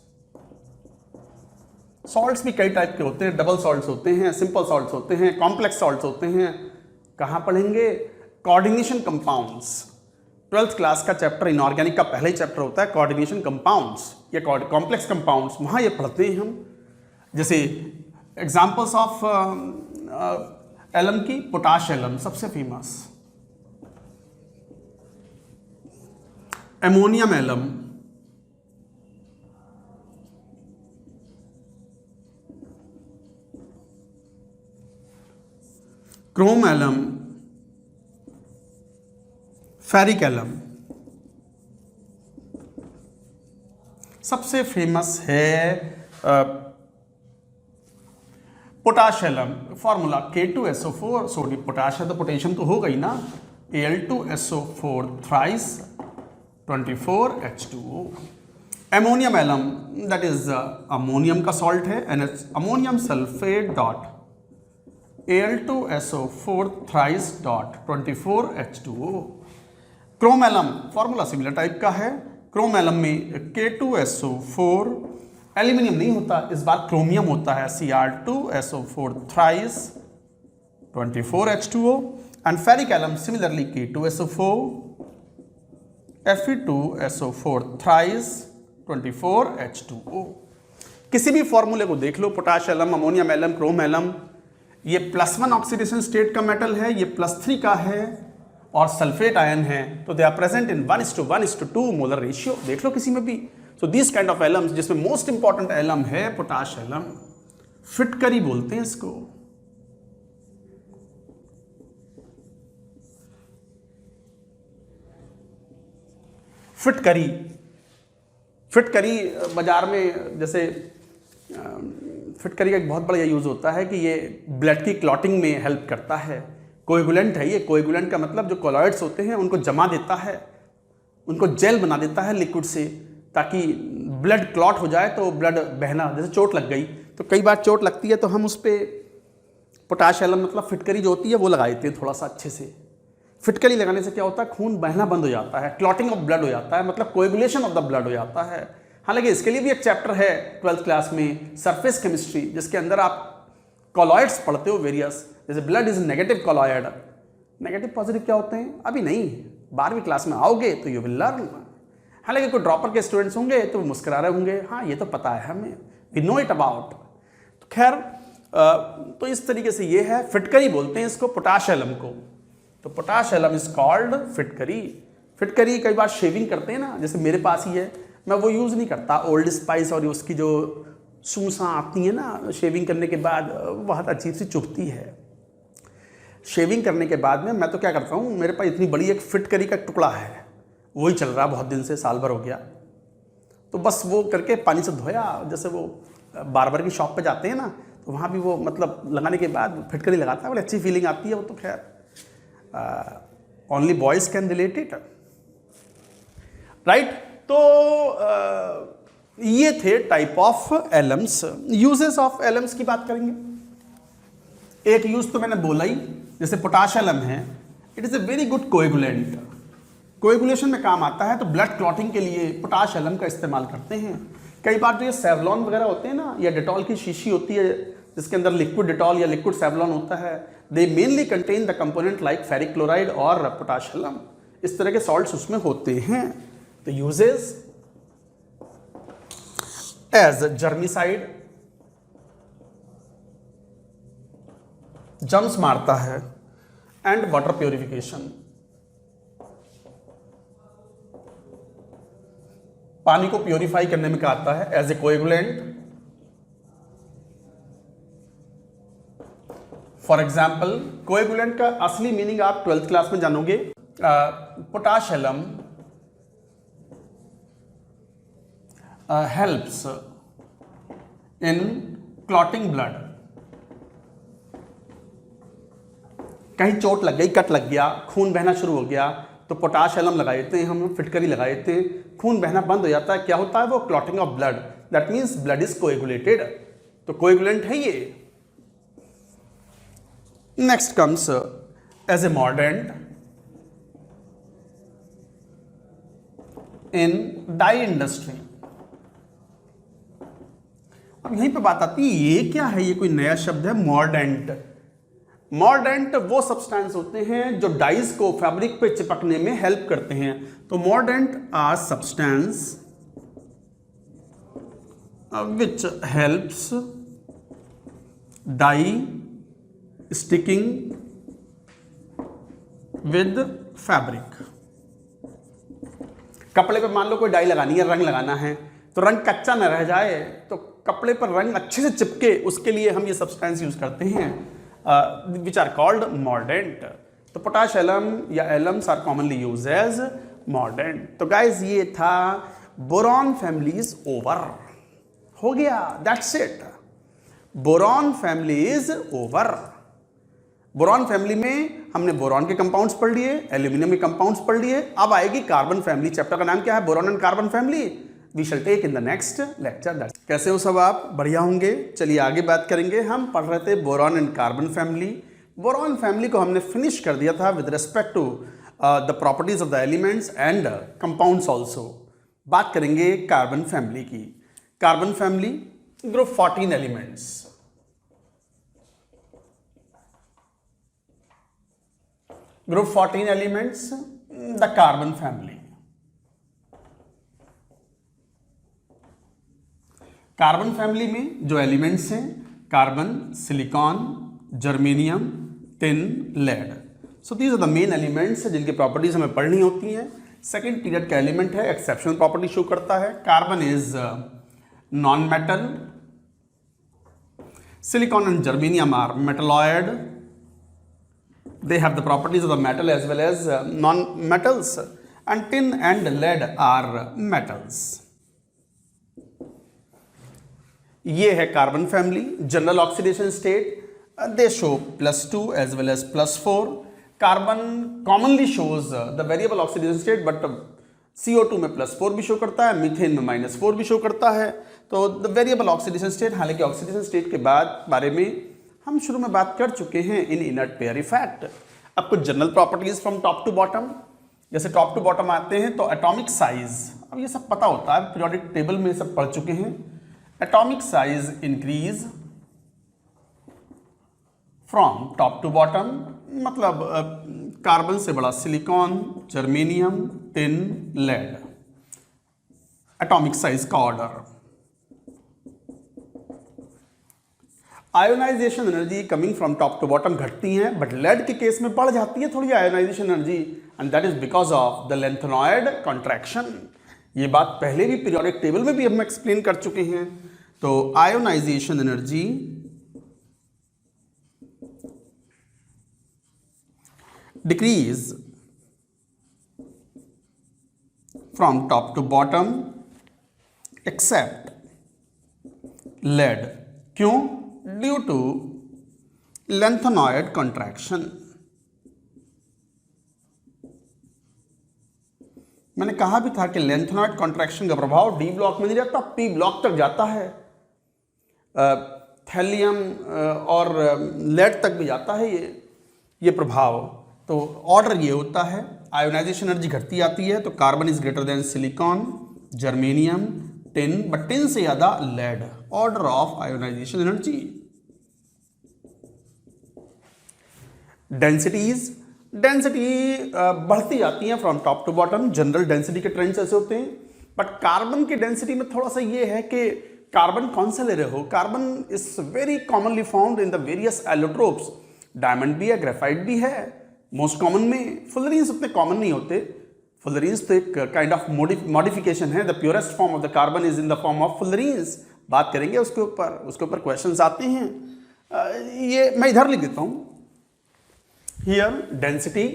Salts भी कई टाइप के होते हैं, डबल सॉल्ट्स होते हैं, सिंपल सॉल्ट्स होते हैं, कॉम्प्लेक्स सॉल्ट्स होते हैं। कहाँ पढ़ेंगे? Coordination compounds. 12th क्लास का चैप्टर इनऑर्गेनिक का पहला ही चैप्टर होता है कोऑर्डिनेशन कंपाउंड्स या कॉम्प्लेक्स कंपाउंड्स, वहाँ ये पढ़ते हैं हम। जैसे एग्जांपल्स ऑफ एलम की, पोटाश एलम सबसे famous, ammonium alum, chrome alum, ferric alum. सबसे फेमस है potash alum. Formula K2SO4, sodium potash है तो पोटेशियम तो होगा ही ना, Al2SO4 thrice 24H2O। Ammonium alum that is ammonium का सॉल्ट है, ammonium sulphate dot Al2SO4 thrice dot 24H2O। Chrome alum formula similar type का है। क्रोम एलम में K2SO4, एल्यूमिनियम नहीं होता इस बार, क्रोमियम होता है, Cr2SO4 thrice 24H2O। And ferric alum similarly K2SO4, Fe2SO4 thrice 24H2O। किसी भी फॉर्मूले को देख लो, potash alum, ammonium alum, chrome alum, ये +1 ऑक्सीडेशन स्टेट का मेटल है, ये +3 का है, और सल्फेट आयन है तो they are present in 1:1:2 molar ratio. देख लो किसी में भी। So this kind of alums, जिसमें मोस्ट इंपॉर्टेंट एलम है पोटाश एलम, फिटकरी बोलते हैं इसको। फिटकरी, फिटकरी बाजार में जैसे फिटकरी का एक बहुत बड़ा यूज़ होता है कि ये ब्लड की क्लॉटिंग में हेल्प करता है। कोएगुलेंट है ये। कोएगुलेंट का मतलब जो कॉलॉइड्स होते हैं उनको जमा देता है, उनको जेल बना देता है लिक्विड से, ताकि ब्लड क्लॉट हो जाए तो ब्लड बहना, जैसे चोट लग गई तो कई बार चोट लगती है तो हम उस पर पोटाश एलम मतलब फिटकरी जो होती है वो लगा देते हैं थोड़ा सा अच्छे से। फिटकरी लगाने से क्या होता है, खून बहना बंद हो जाता है, क्लॉटिंग ऑफ ब्लड हो जाता है, मतलब कोएगुलेशन ऑफ द ब्लड हो जाता है। हालांकि इसके लिए भी एक चैप्टर है 12th क्लास में, सरफेस केमिस्ट्री, जिसके अंदर आप कॉलॉइड्स पढ़ते हो वेरियस, जैसे blood is negative colloid, negative positive क्या होते हैं अभी नहीं, 12वीं क्लास में आओगे तो यू विल लर्न। हालांकि कोई ड्रॉपर के स्टूडेंट्स होंगे तो मुस्कुरा रहे होंगे, हाँ ये तो पता है हमें, वी नो इट अबाउट। तो खैर तो इस तरीके से ये है, फिटकरी बोलते हैं इसको पोटाश एलम को। तो पोटाश एलम इज कॉल्ड फिटकरी। फिटकरी कई बार शेविंग करते हैं ना, जैसे मेरे पास ही है, मैं वो यूज़ नहीं करता, ओल्ड स्पाइस और उसकी जो सूसा आती है ना शेविंग करने के बाद, बहुत अजीब सी चुभती है। शेविंग करने के बाद में मैं तो क्या करता हूँ, मेरे पास इतनी बड़ी एक फिटकरी का टुकड़ा है, वही चल रहा बहुत दिन से, साल भर हो गया, तो बस वो करके पानी से धोया। जैसे वो बार्बर की शॉप पे जाते हैं ना, तो वहाँ भी वो मतलब लगाने के बाद फिटकरी लगाता है, बड़ी अच्छी फीलिंग आती है वो। तो खैर only boys can relate it, right. तो ये थे type of Elms. Uses of Elms की बात करेंगे। एक यूज तो मैंने बोला ही, जैसे पोटाश एलम है, it is a very good coagulant, coagulation में काम आता है। तो ब्लड क्लॉटिंग के लिए पोटाश एलम का इस्तेमाल करते हैं। कई बार तो ये सेवलॉन वगैरह होते हैं ना, या डेटॉल की शीशी होती है जिसके अंदर लिक्विड डेटॉल या लिक्विड सेवलॉन होता है, दे mainly contain the component like ferric chloride और पोटाश एलम, इस तरह के सॉल्ट्स उसमें होते हैं। तो यूजेस एज जर्मिसाइड, जर्म्स मारता है, एंड वाटर प्योरिफिकेशन, पानी को प्योरीफाई करने में क्या आता है, as a coagulant. For example, coagulant का असली मीनिंग आप 12th क्लास में जानोगे। Potash alum helps in clotting blood. कहीं चोट लग गई, कट लग गया, खून बहना शुरू हो गया, तो पोटाश एलम लगाए थे हम, फिटकरी लगाए थे, खून बहना बंद हो जाता है। क्या होता है वो, clotting of blood, that means blood is coagulated. तो कोएगुलेंट है ये। Next comes as a mordant in dye industry. अब यहीं पे बात आती है, ये क्या है, ये कोई नया शब्द है, मॉर्डेंट। मॉर्डेंट वो सब्सटेंस होते हैं जो डाइज को फैब्रिक पे चिपकने में हेल्प करते हैं। तो mordant are substance which helps dye sticking with fabric. कपड़े पे मान लो कोई डाई लगानी है, रंग लगाना है, तो रंग कच्चा न रह जाए, तो कपड़े पर रंग अच्छे से चिपके, उसके लिए हम ये सब्सटेंस यूज करते हैं, which are called mordant। तो पोटाश एलम या alums are commonly use as mordant. तो गाइज ये था बोरॉन फैमिली इज ओवर, हो गया, that's it. Boron family is over. Boron family में हमने बोरॉन के कंपाउंड्स पढ़ लिए, एल्यूमिनियम के कंपाउंड्स पढ़ लिए। अब आएगी कार्बन फैमिली। चैप्टर का नाम क्या है, boron and carbon family. We shall take in the next lecture. कैसे हो सब आप, बढ़िया होंगे। चलिए आगे बात करेंगे। हम पढ़ रहे थे boron and carbon family. Boron family को हमने फिनिश कर दिया था with respect to the properties of the elements and compounds also. बात करेंगे कार्बन फैमिली की। Carbon family group 14 elements. Group 14 elements, the carbon family. Carbon family में जो एलिमेंट्स हैं, carbon, silicon, germanium, tin, lead. So these are the main elements जिनकी properties हमें पढ़नी होती हैं। सेकेंड पीरियड का एलिमेंट है, एक्सेप्शनल प्रॉपर्टी शो करता है। Carbon is non metal, silicon and germanium are metalloid. They have the properties of the metal as well as non-metals, and tin and lead are metals. ये है carbon family. General oxidation state they show +2 as well as +4. Carbon commonly shows the variable oxidation state, but CO2 में +4 भी show करता है, methane में -4 भी show करता है। तो द वेरिएबल ऑक्सीडेशन स्टेट, हालांकि ऑक्सीडेशन स्टेट के बारे में हम शुरू में बात कर चुके हैं इन इनर्ट पेयर इफेक्ट। अब कुछ general properties from top to bottom, जैसे टॉप टू बॉटम आते हैं तो एटॉमिक साइज, अब ये सब पता होता है, पीरियोडिक टेबल में सब पढ़ चुके हैं। Atomic size increase from top to bottom, मतलब कार्बन से बड़ा silicon, germanium, tin, lead. Atomic size का order. Ionization energy coming from top to bottom घटती हैं, बट लेड के केस में बढ़ जाती है थोड़ी ionisation energy, and that is because of the lanthanoid contraction. ये बात पहले भी पीरियोडिक टेबल में भी हम एक्सप्लेन कर चुके हैं। तो ionization energy decrease from top to bottom except lead. क्यों? Due to lanthanoid contraction. मैंने कहा भी था कि लेंथेनॉइड कॉन्ट्रैक्शन का प्रभाव डी ब्लॉक में नहीं जाता, पी ब्लॉक तक जाता है, थैलियम और लेड तक भी जाता है ये प्रभाव। तो ऑर्डर ये होता है, आयोनाइजेशन एनर्जी घटती जाती है, तो carbon is greater than silicon, germanium, tin, but tin से ज्यादा lead. Order of ionisation energy. Densities, density बढ़ती जाती है from top to bottom. General density के ट्रेंड्स ऐसे होते हैं, बट कार्बन की डेंसिटी में थोड़ा सा ये है कि कार्बन कौन सा ले रहे हो। Carbon is very commonly found in the various allotropes. Diamond भी है, ग्रेफाइट भी है मोस्ट कॉमन में। फुलरीन्स उतने कॉमन नहीं होते। फुलरीन्स तो एक काइंड ऑफ मॉडिफिकेशन है। The purest form of the carbon is in the form of fullerenes. बात करेंगे उसके ऊपर क्वेश्चंस आते हैं। ये मैं इधर लिख देता हूं। Here density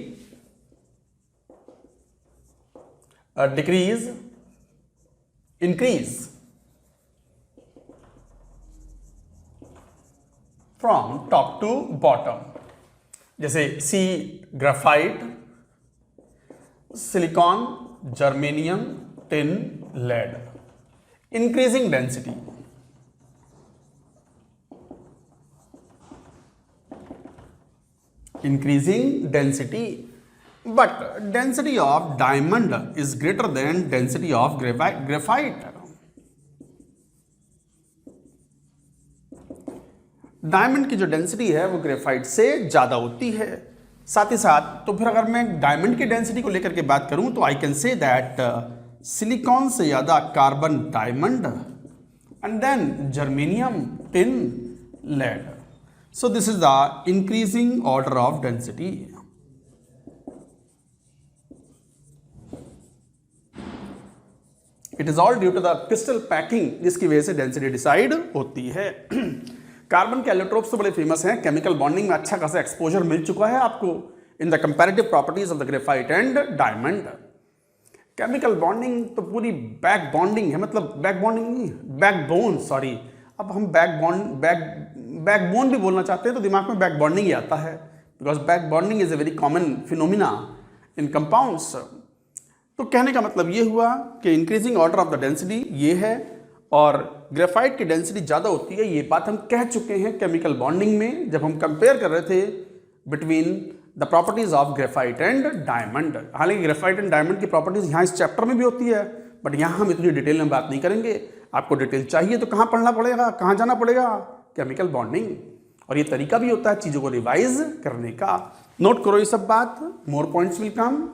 decrease, increase from top to bottom. जैसे C graphite, silicon, germanium, tin, lead. Increasing density, increasing density, but density of diamond is greater than density of graphite. Diamond की जो डेंसिटी है वो ग्रेफाइट से ज्यादा होती है। साथ ही साथ तो फिर अगर मैं डायमंड की डेंसिटी को लेकर के बात करूं तो I can say that silicon से ज्यादा carbon diamond, and then germanium, tin, lead. So this is the increasing order of density. It is all due to the crystal packing, जिसकी वजह से डेंसिटी डिसाइड होती है। कार्बन के allotropes तो बड़े फेमस हैं। केमिकल बॉन्डिंग में अच्छा खासा एक्सपोजर मिल चुका है आपको in the comparative properties of the graphite and diamond. Chemical bonding तो पूरी बैक बॉन्डिंग है, मतलब बैक बॉन्डिंग नहीं, बैकबोन, सॉरी। अब हम बैकबोन भी बोलना चाहते हैं तो दिमाग में बैक बॉन्डिंग ही आता है, because back bonding is a very common phenomena in compounds. तो कहने का मतलब ये हुआ कि increasing order of the density ये है, और ग्रेफाइट की डेंसिटी ज़्यादा होती है। ये बात हम कह चुके हैं केमिकल बॉन्डिंग में, जब हम कंपेयर कर रहे थे between the properties of graphite and diamond. हालांकि ग्रेफाइट एंड डायमंड की प्रॉपर्टीज यहाँ इस चैप्टर में भी होती है, बट यहाँ हम इतनी डिटेल में बात नहीं करेंगे। आपको डिटेल चाहिए तो कहाँ पढ़ना पड़ेगा, कहाँ जाना पड़ेगा? Chemical bonding. और ये तरीका भी होता है चीज़ों को रिवाइज करने का। नोट करो ये सब बात, more points will come.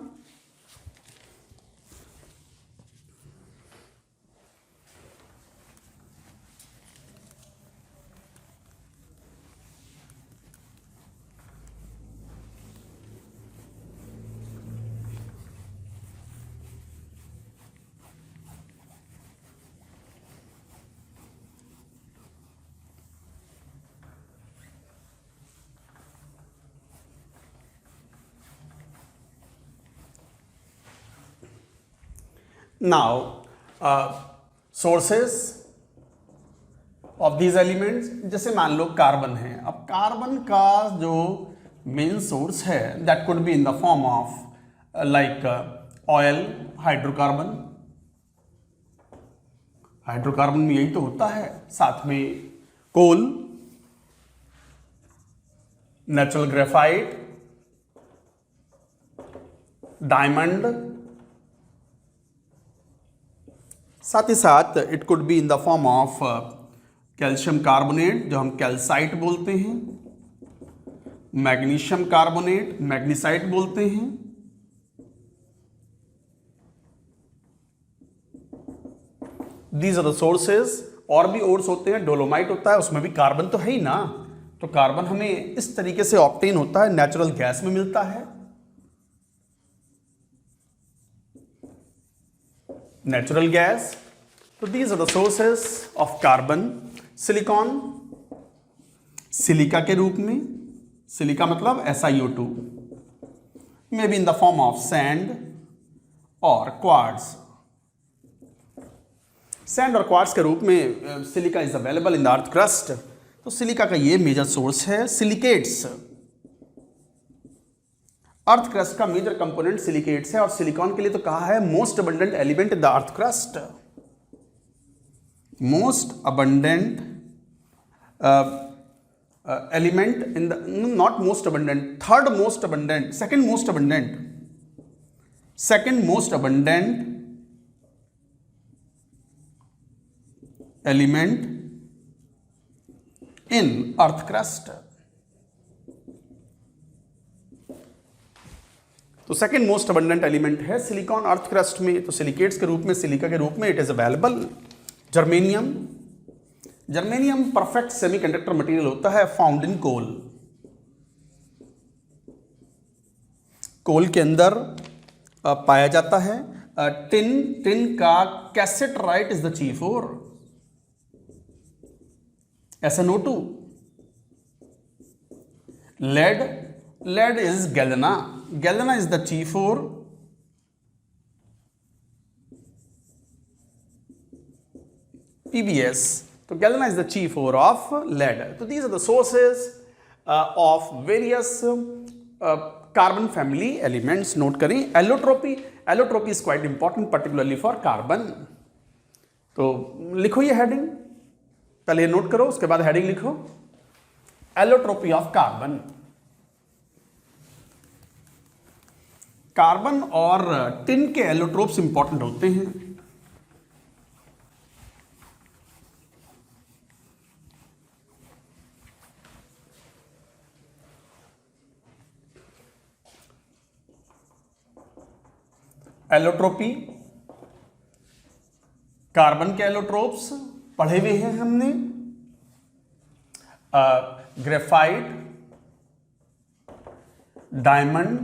Now sources of these elements, जैसे मान लो कार्बन है। अब कार्बन का जो मेन सोर्स है that could be in the form of like oil, hydrocarbon. Hydrocarbon में यही तो होता है, साथ में कोल, नेचुरल ग्रेफाइट, डायमंड, साथ ही साथ it could be in the form of calcium carbonate जो हम कैल्साइट बोलते हैं, मैग्नीशियम कार्बोनेट मैग्नीसाइट बोलते हैं। These are the sources. और भी ओर्स होते हैं, डोलोमाइट होता है, उसमें भी कार्बन तो है ही ना। तो कार्बन हमें इस तरीके से ऑब्टेन होता है, नेचुरल गैस में मिलता है। Natural gas. तो these are the sources of carbon. Silicon, silica के रूप में, सिलिका मतलब SiO2, may be in the form of sand और क्वार्ट्ज। सैंड और क्वार्ट्ज के रूप में silica is available in the earth crust. तो सिलिका का ये मेजर सोर्स है। सिलिकेट्स, अर्थ क्रस्ट का मेजर कंपोनेंट सिलिकेट्स है, और सिलिकॉन के लिए तो कहा है most abundant element in the earth crust. Most abundant element in the, not most abundant, third most abundant, second most abundant element in earth crust। तो second most abundant element है silicon earth crust में। तो silicates के रूप में, silica के रूप में it is available. Germanium, germanium perfect semiconductor material होता है, फाउंड इन कोल। कोल के अंदर पाया जाता है। टिन, टिन का cassiterite is the chief ore. SnO2। Lead, lead is galena, galena is the chief ore. PbS, तो galena is the chief ore of lead. तो these are the sources of various carbon family elements. Note करें allotropy, allotropy is quite important particularly for carbon. तो लिखो ये heading, पहले ये note करो, उसके बाद हेडिंग लिखो, एलोट्रोपी ऑफ कार्बन। कार्बन और टिन के एलोट्रोप्स इंपॉर्टेंट होते हैं। एलोट्रोपी, कार्बन के एलोट्रोप्स पढ़े हुए हैं हमने। ग्रेफाइट, डायमंड,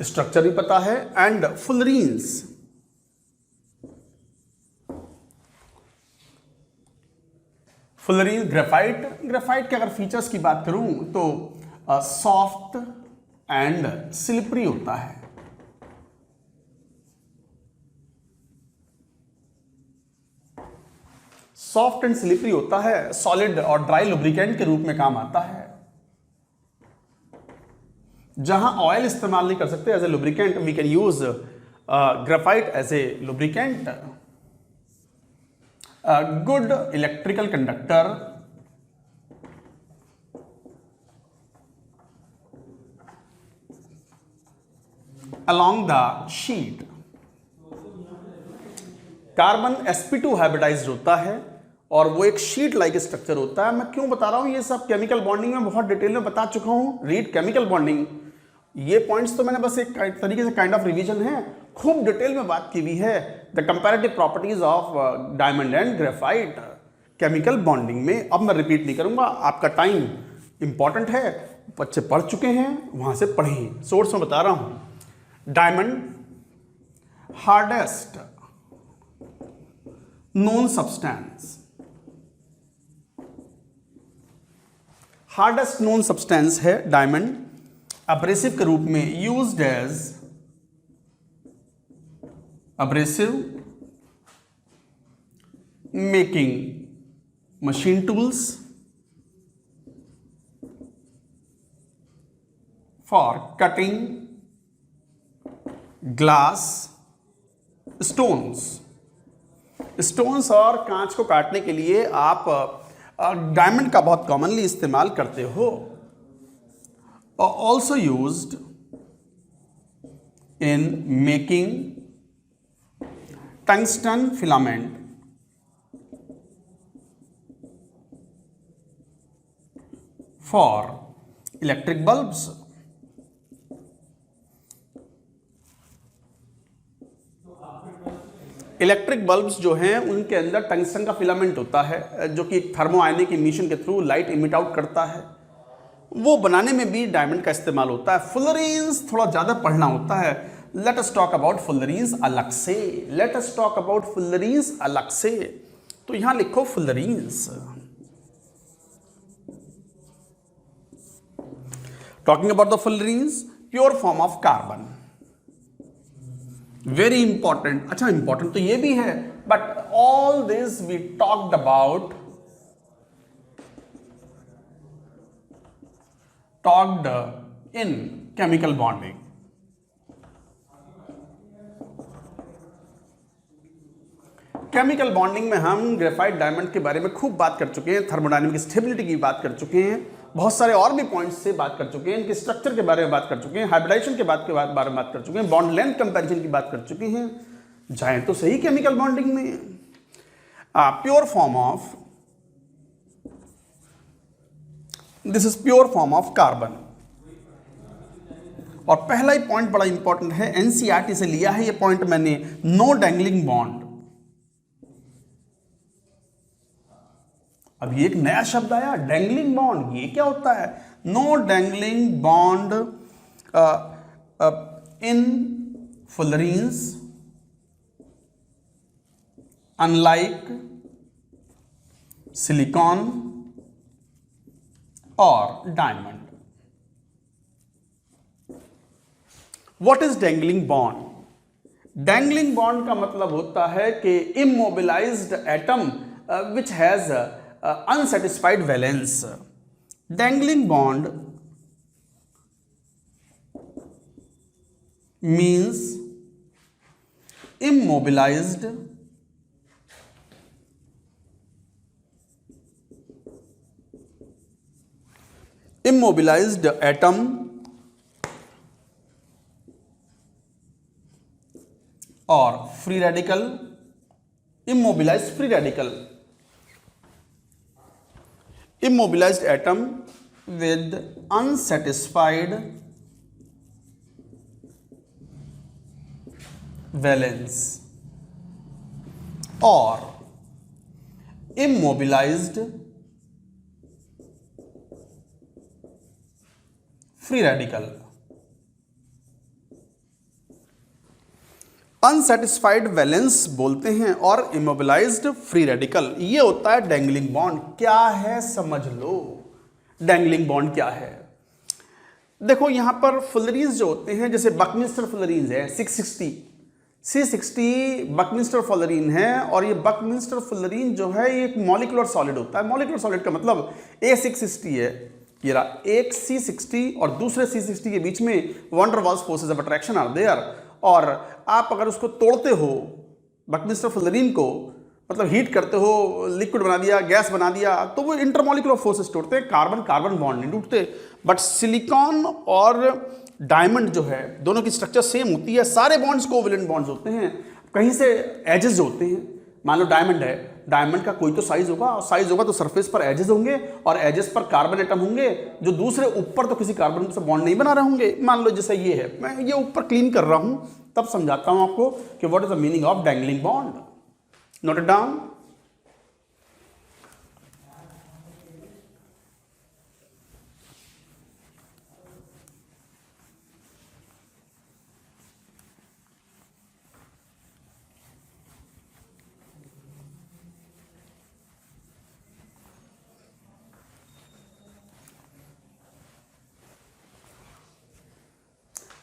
स्ट्रक्चर भी पता है, एंड फुलरीन्स। फुलरीन, ग्रेफाइट, ग्रेफाइट के अगर फीचर्स की बात करूं तो सॉफ्ट एंड स्लिपरी होता है। सॉफ्ट एंड स्लिपरी होता है, सॉलिड और ड्राई लुब्रिकेंट के रूप में काम आता है। जहां ऑयल इस्तेमाल नहीं कर सकते as a lubricant, we can use graphite as a lubricant. Good electrical conductor, along the sheet। Carbon sp2 hybridised होता है और वो एक शीट लाइक स्ट्रक्चर होता है। मैं क्यों बता रहा हूं ये सब, केमिकल बॉन्डिंग में बहुत डिटेल में बता चुका हूं। Read chemical bonding. ये पॉइंट्स तो मैंने बस एक तरीके से काइंड ऑफ रिवीजन है, खूब डिटेल में बात की हुई है। The comparative properties of diamond and graphite chemical bonding में। अब मैं रिपीट नहीं करूंगा, आपका टाइम इंपॉर्टेंट है, बच्चे पढ़ चुके हैं, वहां से पढ़ें। सोर्स में बता रहा हूं। Diamond hardest known substance, hardest known substance है डायमंड। अब्रेसिव के रूप में used as abrasive, making machine tools, for cutting glass, stones और कांच को काटने के लिए आप डायमंड का बहुत कॉमनली इस्तेमाल करते हो. Also used in making tungsten filament for electric bulbs. Electric bulbs जो हैं उनके अंदर टंगस्टन का फिलामेंट होता है जो कि थर्मो आयनिक इमिशन के थ्रू लाइट इमिट आउट करता है. वो बनाने में भी डायमंड का इस्तेमाल होता है. फुलरीन्स थोड़ा ज़्यादा पढ़ना होता है. Let us talk about fullerenes अलग से. Let us talk about fullerenes अलग से. तो यहां लिखो fullerenes. Talking about the fullerenes, pure form of carbon. Very important. अच्छा इंपॉर्टेंट तो ये भी है, but all this we talked about in chemical bonding. Chemical bonding में हम ग्रेफाइट डायमंड के बारे में खूब बात कर चुके हैं. थर्मोडायनेमिक स्टेबिलिटी की बात कर चुके हैं. बहुत सारे और भी पॉइंट्स से बात कर चुके हैं. इनके स्ट्रक्चर के बारे में बात कर चुके हैं. हाइब्रिडाइजेशन के बारे में बात कर चुके हैं. बॉन्ड लेंथ कंपैरिजन की बात कर चुके हैं. जाए तो सही केमिकल बॉन्डिंग में. Pure form of, this is pure form of carbon. और पहला ही पॉइंट बड़ा इंपॉर्टेंट है, एनसीईआरटी से लिया है ये पॉइंट मैंने. No dangling bond. अब ये एक नया शब्द आया, डैंगलिंग बॉन्ड. ये क्या होता है? No dangling bond in fullerenes unlike silicon और diamond. What is dangling bond? Dangling bond का मतलब होता है कि immobilized atom which has unsatisfied valence. Dangling bond means immobilized atom or free radical, immobilized free radical, immobilized atom with unsatisfied valence or immobilized free radical. Unsatisfied valence बोलते हैं और immobilised free radical. ये होता है dangling bond. क्या है समझ लो. Dangling bond क्या है? देखो यहां पर फुलरीन्स जो होते हैं, जैसे बकमिंस्टर फुलरीन्स है 660, C60 बकमिंस्टर फुलरीन है. और ये बकमिंस्टर फुलरीन जो है ये एक मॉलिक्यूलर सॉलिड होता है. मॉलिक्यूलर सॉलिड का मतलब A660 है. ये रहा एक C60 और दूसरे C60 के बीच में van der Waals forces of attraction are there. और आप अगर उसको तोड़ते हो बकमिंस्टर फुलरीन को, मतलब हीट करते हो, लिक्विड बना दिया, गैस बना दिया, तो वो इंटरमॉलिक्यूलर फोर्सेस तोड़ते हैं. कार्बन कार्बन बॉन्ड नहीं टूटते. बट सिलिकॉन और डायमंड जो है दोनों की स्ट्रक्चर सेम होती है. सारे बॉन्ड्स कोवैलेंट बॉन्ड्स होते हैं. कहीं से एजेस जो होते हैं, मान लो डायमंड है, डायमंड का कोई तो साइज होगा, और साइज होगा तो सरफेस पर एजेस होंगे, और एजेस पर कार्बन एटम होंगे जो दूसरे ऊपर तो किसी कार्बन से बॉन्ड नहीं बना रहे होंगे. मान लो जैसे ये है, मैं ये ऊपर क्लीन कर रहा हूं, तब समझाता हूं आपको कि what is the meaning of dangling bond. Note it down.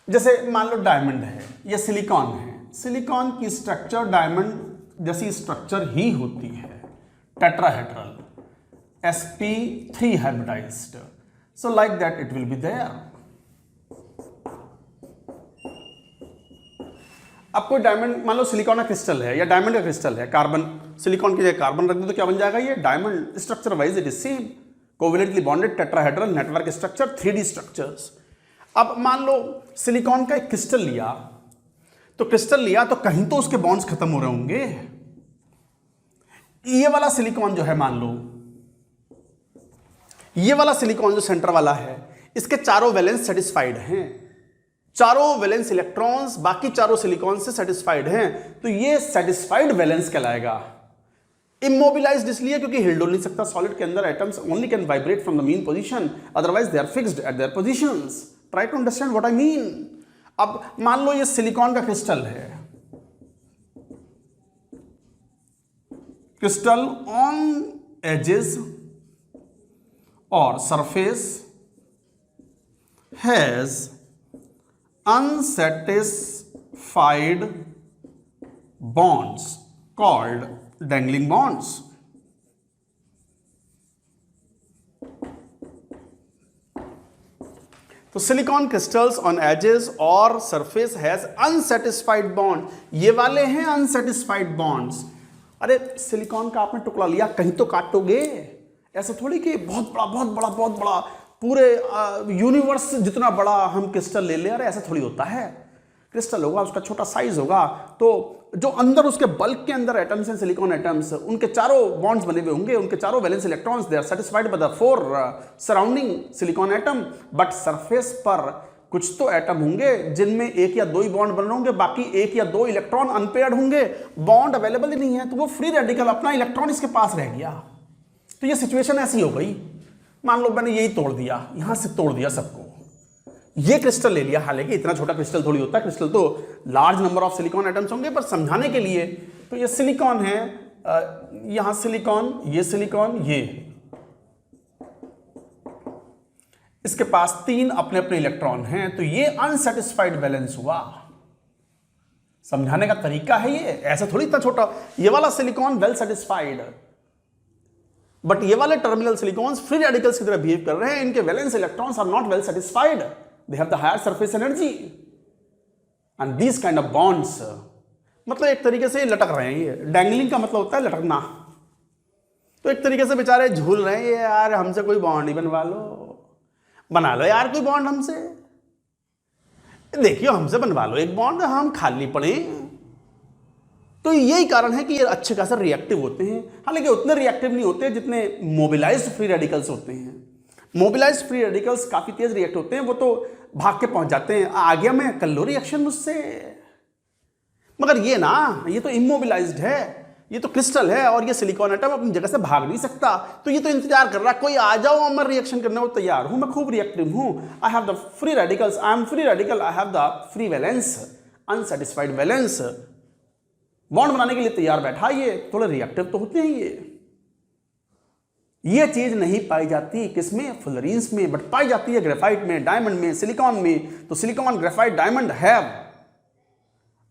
जैसे मान लो डायमंड है या सिलिकॉन है, सिलिकॉन की स्ट्रक्चर डायमंड जैसी स्ट्रक्चर ही होती है, tetrahedral, sp3 hybridized, so like that it will be there. अब कोई डायमंड, मान लो सिलिकॉन का क्रिस्टल है या डायमंड का क्रिस्टल है, कार्बन, सिलिकॉन की जगह कार्बन रख दो तो क्या बन जाएगा, ये diamond. Structure wise it is same, covalently bonded tetrahedral network structure, 3D structures. अब मान लो सिलिकॉन का एक क्रिस्टल लिया, तो क्रिस्टल लिया तो कहीं तो उसके बॉन्ड्स खत्म हो रहे होंगे। ये वाला सिलिकॉन जो है, मान लो ये वाला सिलिकॉन जो सेंटर वाला है, इसके चारों वैलेंस सेटिस्फाइड हैं, चारों वैलेंस इलेक्ट्रॉन्स बाकी चारों सिलिकॉन से सेटिस्फाइड हैं, तो ये सेटिस्फाइड वैलेंस कहलाएगा। इमोबिलाइज्ड इसलिए क्योंकि हिल डुल नहीं सकता सॉलिड के अंदर, atoms only can vibrate from the mean position, otherwise they are fixed at their positions. Try to understand what I mean. अब मान लो ये सिलिकॉन का क्रिस्टल है, क्रिस्टल ऑन एजेस और surface has unsatisfied bonds called dangling bonds. तो silicon crystals on edges और surface has unsatisfied bond, ये वाले हैं अनसेटिस्फाइड बॉन्ड्स। अरे सिलिकॉन का आपने टुकड़ा लिया, कहीं तो काटोगे, ऐसा थोड़ी कि बहुत बड़ा पूरे यूनिवर्स जितना बड़ा हम क्रिस्टल ले ले, अरे ऐसा थोड़ी होता है। क्रिस्टल होगा, उसका छोटा साइज होगा, तो जो अंदर उसके बल्क के अंदर एटम्स हैं, सिलिकॉन एटम्स, उनके चारों बॉन्ड्स बने हुए होंगे, उनके चारों valence electrons they are satisfied by the 4 surrounding silicon atom, but surface पर कुछ तो एटम होंगे जिनमें एक या दो ही बॉन्ड बन रहे होंगे, बाकी एक या दो इलेक्ट्रॉन अनपेयर्ड होंगे, बॉन्ड अवेलेबल ही नहीं है, तो वो फ्री रेडिकल अपना इलेक्ट्रॉन इसके पास रह गया। तो ये सिचुएशन ऐसी हो गई, मान लो मैंने यही तोड़ दिया, यहां से तोड़ दिया सबको, ये क्रिस्टल ले लिया, हालांकि इतना छोटा क्रिस्टल थोड़ी होता है, क्रिस्टल तो large number of silicon atoms होंगे, पर समझाने के लिए तो ये सिलिकॉन है, यहां सिलिकॉन, ये इसके पास 3 अपने अपने इलेक्ट्रॉन हैं, तो ये अनसेटिस्फाइड बैलेंस हुआ। समझाने का तरीका है ये, ऐसा थोड़ी इतना छोटा। ये वाला सिलिकॉन वेल सेटिस्फाइड, बट ये वाले टर्मिनल सिलिकॉन्स फ्री रेडिकल्स की तरह बिहेव कर रहे हैं, इनके valence electrons are not well satisfied, they have the higher surface energy and these kind of bonds, मतलब एक तरीके से लटक रहे हैं। ये डैंगलिंग का मतलब होता है लटकना, तो एक तरीके से बेचारे झूल रहे हैं, ये यार हमसे कोई बॉन्ड ही बनवा लो, बना लो यार कोई बॉन्ड हमसे, देखियो हमसे बनवा लो एक बॉन्ड, हम खाली पड़े। तो यही कारण है कि ये अच्छे खासा रिएक्टिव होते हैं, हालांकि उतने रिएक्टिव नहीं होते जितने मोबिलाइज्ड फ्री रेडिकल्स होते हैं। मोबिलाइज्ड फ्री रेडिकल्स काफी तेज रिएक्ट होते हैं, वो तो भाग के पहुंच जाते हैं, आ गया मैं, कर लो रिएक्शन मुझसे। मगर ये ना, ये तो इमोबिलाइज्ड है, ये तो क्रिस्टल है, और ये सिलिकॉन एटम अपनी जगह से भाग नहीं सकता, तो ये तो इंतजार कर रहा है कोई आ जाओ, मैं रिएक्शन करने को तैयार हूं, मैं खूब रिएक्टिव हूं, I have the free radicals, I am free radical, I have the free valence, unsatisfied valence, bond बनाने के लिए तैयार बैठा। ये थोड़े रिएक्टिव तो होते हैं। ये चीज नहीं पाई जाती किसमें, फुलरीन्स में, बट पाई जाती है ग्रेफाइट में, डायमंड में, सिलिकॉन में। तो silicon, graphite, diamond have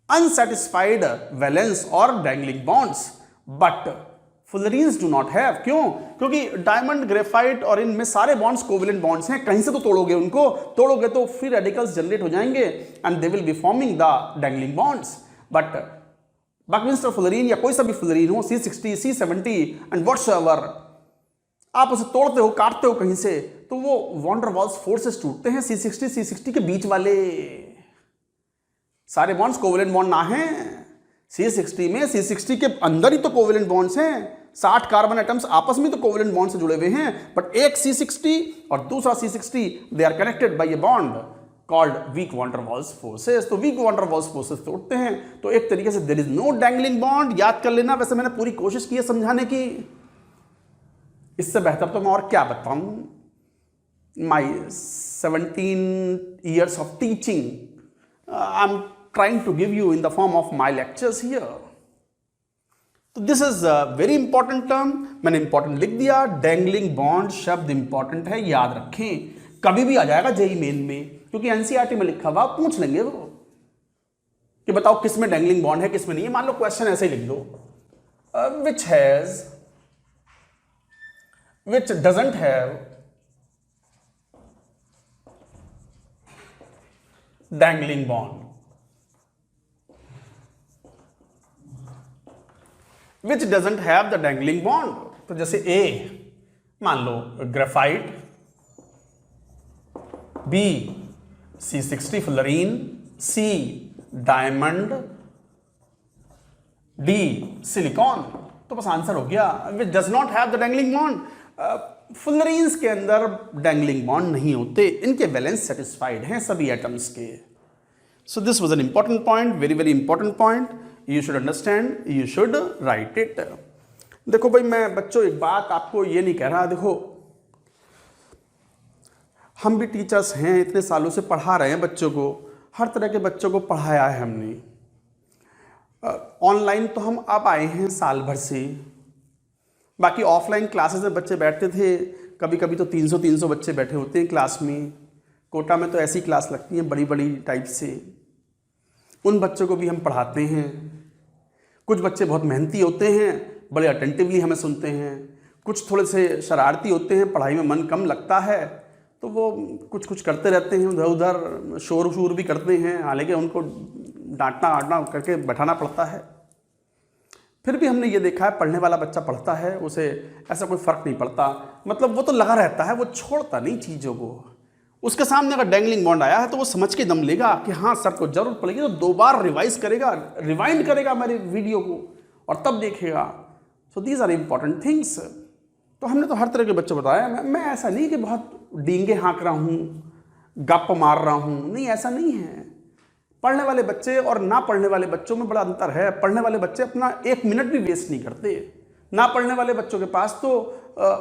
unsatisfied valence और dangling bonds, but fullerenes do not have. क्यों? क्योंकि डायमंड, ग्रेफाइट और इनमें सारे बॉन्ड्स कोवेलेंट बॉन्ड्स हैं, कहीं से तो तोड़ोगे उनको, तोड़ोगे तो फ्री रेडिकल्स जनरेट हो जाएंगे and they will be forming the dangling bonds. But Buckminster fullerene या कोई सा भी फुलरीन हो, C60, C70 एंड व्हाटसएवर, आप उसे तोड़ते हो, काटते हो कहीं से, तो वो वॉन डर वाल्स फोर्सेस टूटते हैं। C60 के बीच वाले सारे बॉन्ड्स कोवेलेंट बॉन्ड ना हैं। C60 में, C60 के अंदर ही तो कोवेलेंट बॉन्ड्स हैं, 60 कार्बन एटम्स आपस में तो कोवेलेंट बॉन्ड से जुड़े हुए हैं, बट एक C60 और दूसरा C60 they are connected by a bond called weak van der Waals forces. तो weak van der Waals forces तोड़ते हैं, तो एक तरीके से there is no dangling bond. याद कर लेना, वैसे मैंने पूरी कोशिश की है समझाने की, इससे बेहतर तो मैं और क्या बताऊं। माई 17 years of teaching, I'm trying to give you in the form of my lectures here. तो this is very important term, मैंने इंपॉर्टेंट लिख दिया। डैंगलिंग बॉन्ड शब्द इंपॉर्टेंट है, याद रखें, कभी भी आ जाएगा जेईई मेन में, क्योंकि एनसीईआरटी में लिखा हुआ, पूछ लेंगे वो कि बताओ किस में डैंगलिंग बॉन्ड है, किस में नहीं है। मान लो क्वेश्चन ऐसे ही लिख दो, which doesn't have dangling bond, which doesn't have the dangling bond। तो जैसे A मान लो graphite, B C60 fullerene, C diamond, D silicon. तो बस आंसर हो गया, which does not have the dangling bond. Fullerenes के अंदर डैंगलिंग बॉन्ड नहीं होते, इनके वैलेंस सेटिस्फाइड हैं सभी एटम्स के। So this was an important point, very very important point, you should understand, you should write it. देखो भाई, मैं बच्चों एक बात आपको ये नहीं कह रहा, देखो हम भी टीचर्स हैं, इतने सालों से पढ़ा रहे हैं बच्चों को, हर तरह के बच्चों को पढ़ाया है हमने। ऑनलाइन तो हम अब आए हैं साल भर से, बाकी ऑफलाइन क्लासेस में बच्चे बैठते थे, कभी कभी तो 300 बच्चे बैठे होते हैं क्लास में। कोटा में तो ऐसी क्लास लगती हैं बड़ी बड़ी टाइप से, उन बच्चों को भी हम पढ़ाते हैं। कुछ बच्चे बहुत मेहनती होते हैं, बड़े अटेंटिवली हमें सुनते हैं, कुछ थोड़े से शरारती होते हैं, पढ़ाई में मन कम लगता है तो वो कुछ कुछ करते रहते हैं, उधर उधर शोर भी करते हैं, हालांकि उनको डांटना करके बैठाना पड़ता है। फिर भी हमने ये देखा है, पढ़ने वाला बच्चा पढ़ता है, उसे ऐसा कोई फ़र्क नहीं पड़ता, मतलब वो तो लगा रहता है, वो छोड़ता नहीं चीज़ों को। उसके सामने अगर डैंगलिंग बॉन्ड आया है तो वो समझ के दम लेगा कि हाँ सर को जरूरत पड़ेगी, तो 2 बार रिवाइज करेगा, रिवाइंड करेगा मेरे वीडियो को और तब देखेगा। So these are important things. तो हमने तो हर तरह के बच्चों बताया, मैं ऐसा नहीं कि बहुत डींगे हाँक रहा हूँ, गप मार रहा हूँ, नहीं ऐसा नहीं है। पढ़ने वाले बच्चे और ना पढ़ने वाले बच्चों में बड़ा अंतर है। पढ़ने वाले बच्चे अपना 1 मिनट भी वेस्ट नहीं करते, ना पढ़ने वाले बच्चों के पास तो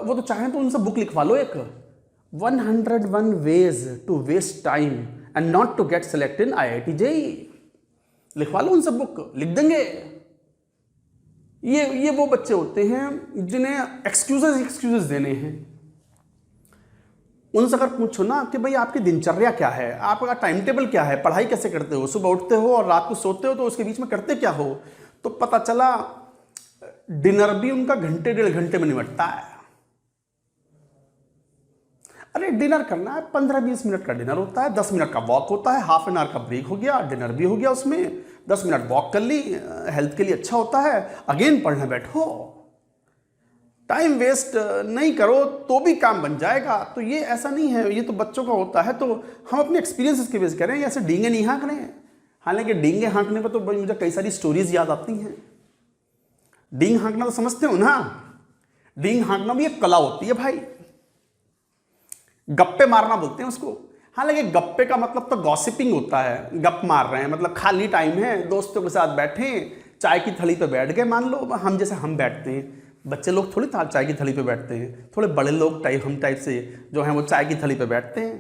वो तो चाहें तो उनसे बुक लिखवा लो, एक 101 ways to waste time and not to get selected in IIT JEE, लिखवा लो उनसे बुक, लिख देंगे। ये वो बच्चे होते हैं जिन्हें एक्सक्यूजेस देने हैं। उनसे अगर पूछो ना कि भाई आपकी दिनचर्या क्या है, आपका टाइम टेबल क्या है, पढ़ाई कैसे करते हो, सुबह उठते हो और रात को सोते हो, तो उसके बीच में करते क्या हो, तो पता चला डिनर भी उनका घंटे 1.5 घंटे में निपटता है। अरे डिनर करना है, 15-20 मिनट का डिनर होता है, 10 मिनट का वॉक होता है, हाफ एन आवर का ब्रेक हो गया, डिनर भी हो गया, उसमें 10 मिनट वॉक कर ली, हेल्थ के लिए अच्छा होता है, अगेन पढ़ने बैठो। टाइम वेस्ट नहीं करो तो भी काम बन जाएगा। तो ये ऐसा नहीं है, ये तो बच्चों का होता है, तो हम अपने एक्सपीरियंसेस के बेस करें, ऐसे डींगे नहीं हाँक रहे हैं। हालांकि डींगे हाँकने पर तो मुझे कई सारी स्टोरीज याद आती हैं। डींग हाँकना तो समझते हो ना, डींग हाँकना भी एक कला होती है भाई, गप्पे मारना बोलते हैं उसको। हालांकि गप्पे का मतलब तो गॉसिपिंग होता है, गप मार रहे हैं मतलब खाली टाइम है, दोस्तों के साथ बैठे, चाय की थली पे बैठ गए, मान लो हम जैसे हम बैठते हैं, बच्चे लोग थोड़ी चाय की थली पे बैठते हैं, थोड़े बड़े लोग हम टाइप से जो हैं वो चाय की थली पे बैठते हैं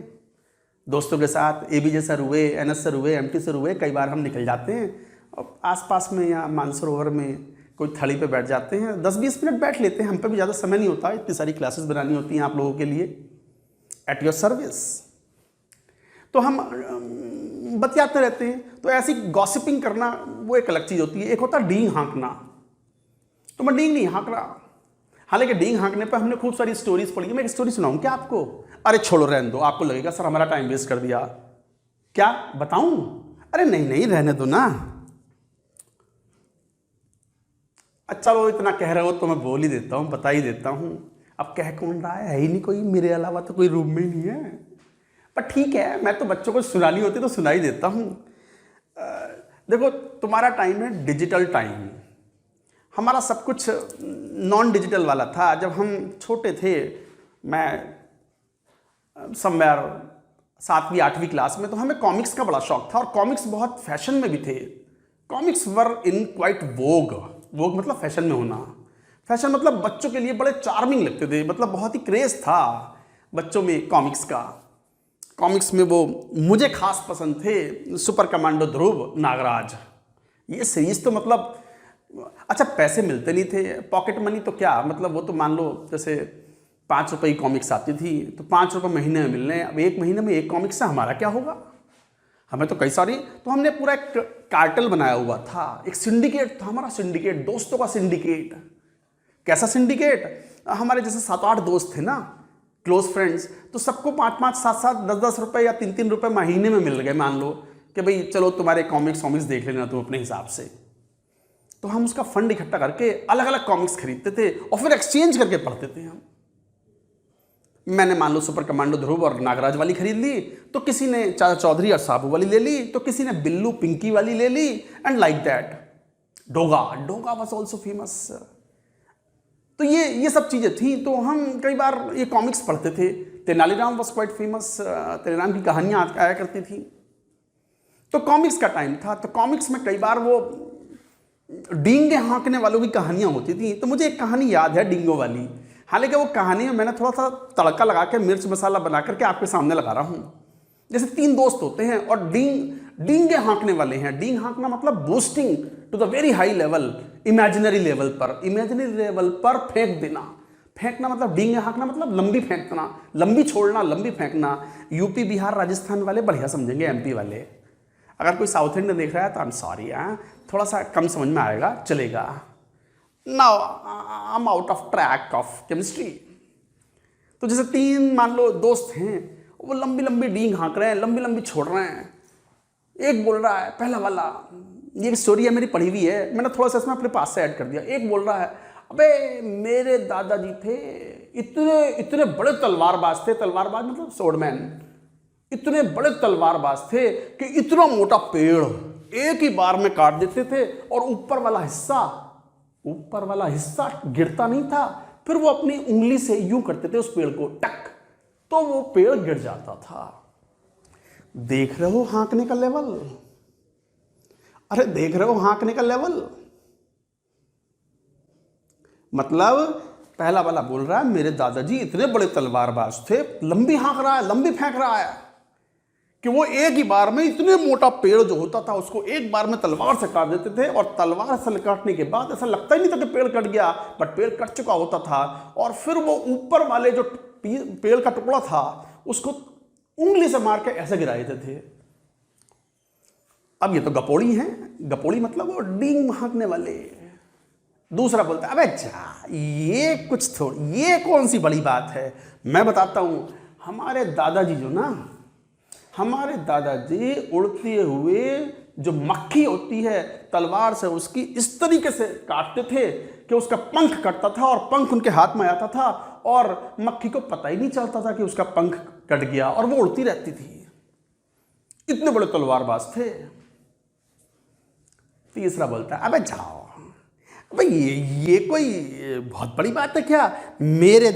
दोस्तों के साथ। ABJ सर हुए, NS सर हुए, MT सर हुए, कई बार हम निकल जाते हैं और आसपास में या मानसरोवर में कोई थली पे बैठ जाते हैं, 10-20 मिनट बैठ लेते हैं। हम पे भी ज़्यादा समय नहीं होता, इतनी सारी क्लासेस बनानी होती हैं आप लोगों के लिए, एट योर सर्विस। तो हम बतियाते रहते हैं। तो ऐसी गॉसिपिंग करना वो एक अलग चीज़ होती है। एक होता है डींग हाँकना, तो मैं डींग नहीं हाँक रहा। हालांकि डींग हाँकने पर हमने खूब सारी स्टोरीज पढ़ी है। मैं एक स्टोरी सुनाऊं क्या आपको? अरे छोड़ो, रहने दो, आपको लगेगा सर हमारा टाइम वेस्ट कर दिया। क्या बताऊं? अरे नहीं नहीं, रहने दो ना। अच्छा वो इतना कह रहे हो तो मैं बोल ही देता हूं, बता ही देता हूं। अब कह कौन रहा है ही नहीं कोई, मेरे अलावा तो कोई रूम में ही नहीं है। पर ठीक है, मैं तो बच्चों को सुनानी होती तो सुना ही देता हूं। देखो तुम्हारा टाइम है डिजिटल टाइम, हमारा सब कुछ नॉन डिजिटल वाला था। जब हम छोटे थे, मैं समवेयर 7वीं 8वीं क्लास में, तो हमें कॉमिक्स का बड़ा शौक था और कॉमिक्स बहुत फैशन में भी थे। कॉमिक्स वर इन क्वाइट वोग, वोग मतलब फैशन में होना, फैशन मतलब बच्चों के लिए बड़े चार्मिंग लगते थे, मतलब बहुत ही क्रेज था बच्चों में कॉमिक्स का। कॉमिक्स में वो मुझे खास पसंद थे सुपर कमांडो ध्रुव, नागराज, ये सीरीज तो मतलब अच्छा पैसे मिलते नहीं थे, पॉकेट मनी तो क्या मतलब, वो तो मान लो जैसे 5 रुपये की कॉमिक्स आती थी तो 5 रुपये महीने में मिलने। अब 1 महीने में 1 कॉमिक्स से हमारा क्या होगा? हमें तो कई सारी, तो हमने पूरा एक कार्टेल बनाया हुआ था, एक सिंडिकेट था हमारा, सिंडिकेट, दोस्तों का सिंडिकेट। कैसा सिंडिकेट? हमारे जैसे 7-8 दोस्त थे ना, क्लोज फ्रेंड्स, तो सबको 5-5, 7-7, 10-10 रुपए या 3-3 रुपए महीने में मिल गए। मान लो कि भाई चलो तुम्हारे कॉमिक्स देख लेना तुम अपने हिसाब से। तो हम उसका फंड इकट्ठा करके अलग अलग कॉमिक्स खरीदते थे और फिर एक्सचेंज करके पढ़ते थे हम। मैंने मान लो सुपर कमांडो ध्रुव और नागराज वाली खरीद ली, तो किसी ने चाचा चौधरी और साबू वाली ले ली, तो किसी ने बिल्लू पिंकी वाली ले ली, and like that. Doga was also famous. तो ये सब चीजें थी। तो हम कई बार ये कॉमिक्स पढ़ते थे। Tenaliram was quite famous, Tenaliram की कहानियां आया करती थी। तो कॉमिक्स का टाइम था, तो कॉमिक्स में कई बार वो डींगे हाँकने वालों की कहानियां होती थी। तो मुझे एक कहानी याद है डींगों वाली, हालांकि वो कहानी में मैंने थोड़ा सा तड़का लगा के मिर्च मसाला बना करके आपके सामने लगा रहा हूं। जैसे 3 दोस्त होते हैं और डींगे हाँकने वाले हैं। डींग हाँकना मतलब boosting to the very high level, imaginary level पर फेंक देना। फेंकना मतलब डींगे हाँकना मतलब लंबी फेंकना, लंबी छोड़ना, लंबी फेंकना। यूपी, बिहार, राजस्थान वाले बढ़िया समझेंगे, एमपी वाले। अगर कोई साउथ इंडियन देख रहा है तो आई एम सॉरी, थोड़ा सा कम समझ में आएगा, चलेगा। Now I am out of track of chemistry. तो जैसे 3 मान लो दोस्त हैं, वो लंबी लंबी डींग हाँक रहे हैं, लंबी लंबी छोड़ रहे हैं। एक बोल रहा है, पहला वाला, ये स्टोरी है मेरी पढ़ी हुई है, मैंने थोड़ा सा इसमें अपने पास से ऐड कर दिया। एक बोल रहा है, अबे मेरे दादाजी थे, इतने इतने बड़े तलवारबाज थे। तलवारबाज मतलब स्वॉर्डमैन। इतने बड़े तलवारबाज थे कि इतना मोटा पेड़ एक ही बार में काट देते थे और ऊपर वाला हिस्सा गिरता नहीं था, फिर वो अपनी उंगली से यूं करते थे उस पेड़ को, टक, तो वो पेड़ गिर जाता था। देख रहे हो हाँकने का लेवल? अरे देख रहे हो हाँकने का लेवल? मतलब पहला वाला बोल रहा है, मेरे दादाजी इतने बड़े तलवारबाज थे, लंबी हाँक रहा है, लंबी फेंक रहा है कि वो एक ही बार में इतने मोटा पेड़ जो होता था उसको एक बार में तलवार से काट देते थे। और तलवार से काटने के बाद ऐसा लगता ही नहीं था कि पेड़ कट गया, बट पेड़ कट चुका होता था। और फिर वो ऊपर वाले जो पेड़ का टुकड़ा था उसको उंगली से मार के ऐसे गिरा देते थे। अब ये तो गपोड़ी हैं। गपोड़ी मतलब वो डींग हाँकने वाले। दूसरा बोलता है, अबे जा, ये कुछ थोड़ी, ये कौन सी बड़ी बात है, मैं बताता हूं। हमारे दादाजी जो ना, हमारे दादाजी उड़ते हुए जो मक्खी होती है तलवार से उसकी इस तरीके से काटते थे कि उसका पंख कटता था और पंख उनके हाथ में आता था और मक्खी को पता ही नहीं चलता था कि उसका पंख कट गया और वो उड़ती रहती थी। इतने बड़े तलवारबाज थे। तीसरा बोलता है, अबे जाओ भाई, ये कोई बहुत बड़ी बात है क्या? मेरे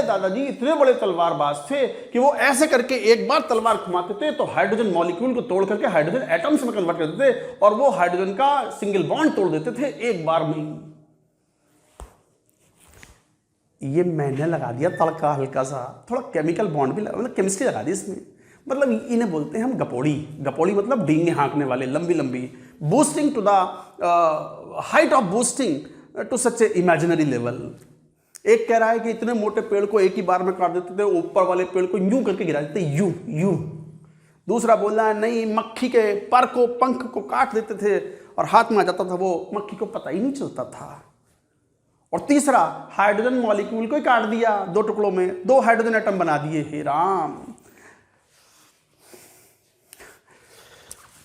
दादाजी इतने बड़े तलवारबाज थे कि वो ऐसे करके एक बार तलवार घुमाते थे तो हाइड्रोजन मॉलिक्यूल को तोड़ करके हाइड्रोजन एटम्स में कन्वर्ट करते थे और वो हाइड्रोजन का सिंगल बॉन्ड तोड़ देते थे एक बार में। ये मैंने लगा दिया तड़का, हल्का सा थोड़ा केमिकल बॉन्ड भी मतलब केमिस्ट्री लगा दी इसमें। मतलब इन्हें बोलते हैं हम गपोड़ी। गपोड़ी मतलब डींगे हाँकने वाले, लंबी लंबी, boosting to the height of boosting to such a imaginary level. एक कह रहा है कि इतने मोटे पेड़ को एक ही बार में काट देते थे, ऊपर वाले पेड़ को यूं करके गिरा देते, यूं। दूसरा बोल रहा है, नहीं, मक्खी के पर को, पंख को काट देते थे और हाथ में आ जाता था वो, मक्खी को पता ही नहीं चलता था। और तीसरा, हाइड्रोजन मॉलिक्यूल को ही काट दिया 2 टुकड़ों में, 2 हाइड्रोजन एटम बना दिए। हे राम।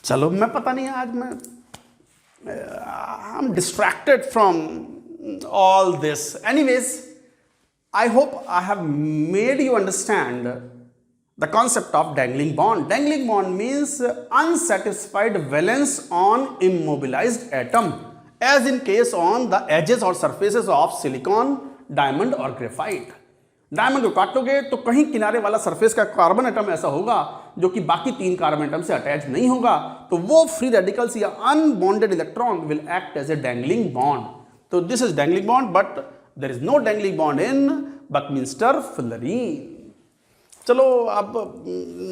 चलो, मैं पता नहीं, आज मैं I am distracted from all this. Anyways, I hope I have made you understand the concept of dangling bond. Dangling bond means unsatisfied valence on immobilized atom, as in case on the edges or surfaces of silicon, diamond or graphite. Diamond को काटोगे तो कहीं किनारे वाला surface का carbon atom ऐसा होगा जो कि बाकी 3 कार्बन एटम से अटैच नहीं होगा, तो वो फ्री रेडिकल्स या unbonded electron will act as a dangling bond. तो this is dangling bond, but there is no dangling bond in Buckminster fullerene. चलो, अब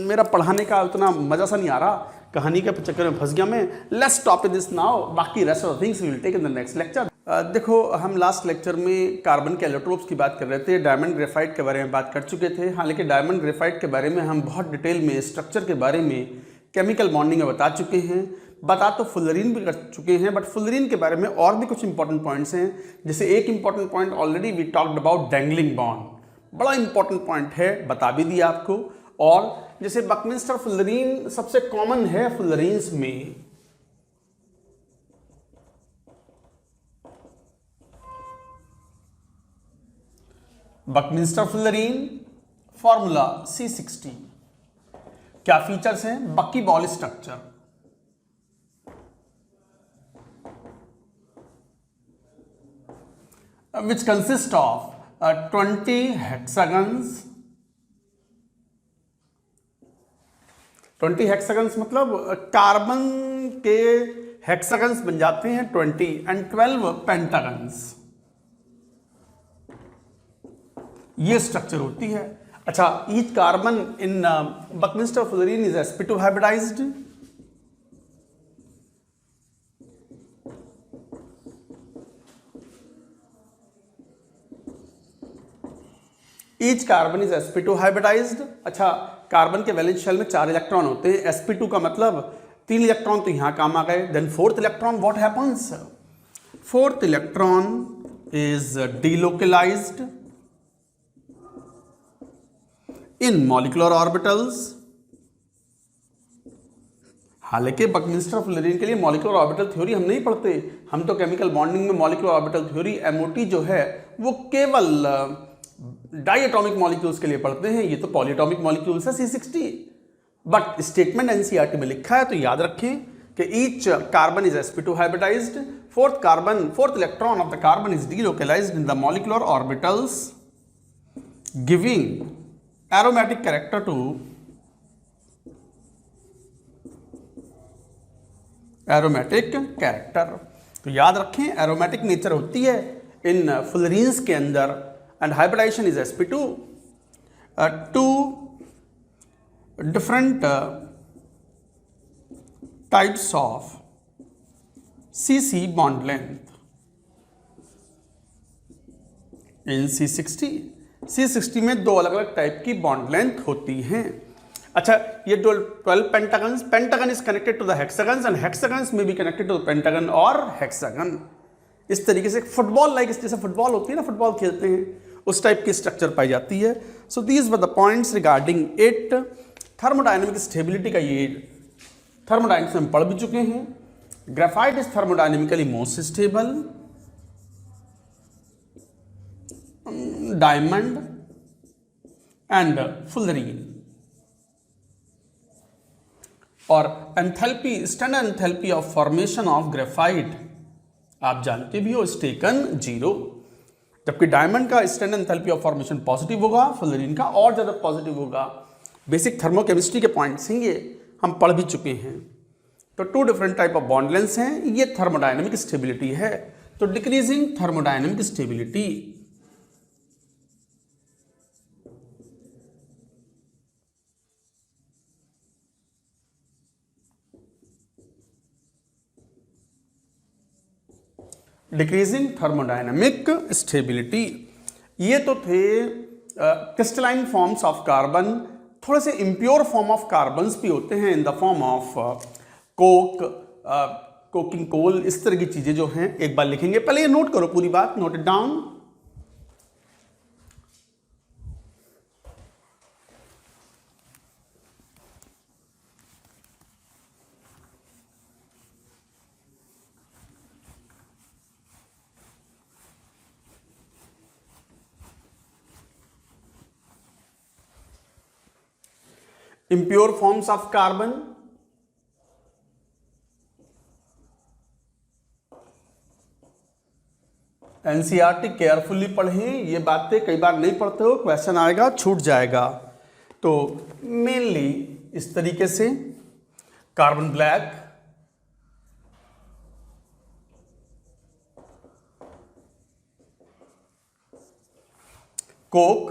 मेरा पढ़ाने का उतना मजा सा नहीं आ रहा, कहानी के चक्कर में फंस गया मैं। लेट्स स्टॉप दिस नाउ, बाकी rest of things we will take in the next lecture. देखो, हम लास्ट लेक्चर में कार्बन के एलोट्रोप्स की बात कर रहे थे, डायमंड ग्रेफाइट के बारे में बात कर चुके थे। हालांकि डायमंड ग्रेफाइट के बारे में हम बहुत डिटेल में स्ट्रक्चर के बारे में, केमिकल बॉन्डिंग में बता चुके हैं। बता तो फुलरीन भी कर चुके हैं, बट फुलरीन के बारे में और भी कुछ इंपॉर्टेंट पॉइंट्स हैं। जैसे एक important point already we talked about dangling bond, बड़ा इंपॉर्टेंट पॉइंट है, बता भी दिया आपको। और जैसे बकमिंस्टर फुलरीन सबसे कॉमन है फुलरीन्स में, बकमिंस्टर फुलरीन फॉर्मूला C60। क्या फीचर्स हैं? बक्की ball structure, which consist of 20 hexagons. 20 hexagons मतलब कार्बन के हेक्सागन्स बन जाते हैं 20 एंड 12 पेंटागन्स, ये स्ट्रक्चर होती है। अच्छा, each carbon in Buckminster fullerene is sp2 hybridised. Each carbon is sp2 hybridised. अच्छा, कार्बन के वैलेंस शेल में 4 इलेक्ट्रॉन होते हैं। sp2 का मतलब 3 इलेक्ट्रॉन तो यहां काम आ गए। Then fourth electron what happens? Fourth electron is delocalised in molecular orbitals. हालांकि बकमिंस्टर फुलरीन के लिए मॉलिक्यूलर ऑर्बिटल थ्योरी हम नहीं पढ़ते, हम तो केमिकल बॉन्डिंग में मॉलिक्यूलर ऑर्बिटल थ्योरी MOT जो है वो केवल डाइएटॉमिक मॉलिक्यूल्स के लिए पढ़ते हैं। ये तो पॉलीएटॉमिक मॉलिक्यूल्स है C60। बट स्टेटमेंट NCERT में लिखा है तो याद रखें कि each carbon is sp2 hybridised. Fourth electron of the carbon is delocalised in the molecular orbitals giving aromatic character to aromatic character. तो याद रखें एरोमेटिक नेचर होती है इन फुलरीन्स के अंदर and hybridisation is sp2। Two different types of CC bond length in C60 में 2 अलग अलग टाइप की बॉन्ड लेंथ होती हैं। अच्छा, ये 12 pentagons, pentagon is connected to the hexagons and hexagons में भी कनेक्टेड टू द पेंटागन और हेक्सागन। इस तरीके से फुटबॉल लाइक, जैसे फुटबॉल होती है ना, फुटबॉल खेलते हैं, उस टाइप की स्ट्रक्चर पाई जाती है। So these were the points regarding it. Thermodynamic stability का ये थर्मोडायनेमिक्स में पढ़ भी चुके हैं। Graphite is thermodynamically most stable, diamond and fullerene. और enthalpy, standard enthalpy of formation of graphite आप जानते भी हो, इज टेकन 0। जबकि डायमंड का standard enthalpy of formation positive होगा, फुलरीन का और ज्यादा पॉजिटिव होगा। बेसिक थर्मोकेमिस्ट्री के पॉइंट्स हैं, ये हम पढ़ भी चुके हैं। तो 2 different type of bond lengths हैं, ये थर्मोडायनेमिक स्टेबिलिटी है। तो decreasing thermodynamic stability, decreasing thermodynamic stability. ये तो थे क्रिस्टलाइन फॉर्म्स ऑफ कार्बन। थोड़े से इम्प्योर फॉर्म ऑफ कार्बन्स भी होते हैं in the form of coke, coking coal, इस तरह की चीजें जो हैं एक बार लिखेंगे। पहले ये नोट करो पूरी बात, note it down. impure forms of carbon, NCERT carefully पढ़ें, ये बातें कई बार नहीं पढ़ते हो, क्वेश्चन आएगा छूट जाएगा। तो मेनली इस तरीके से कार्बन ब्लैक, कोक,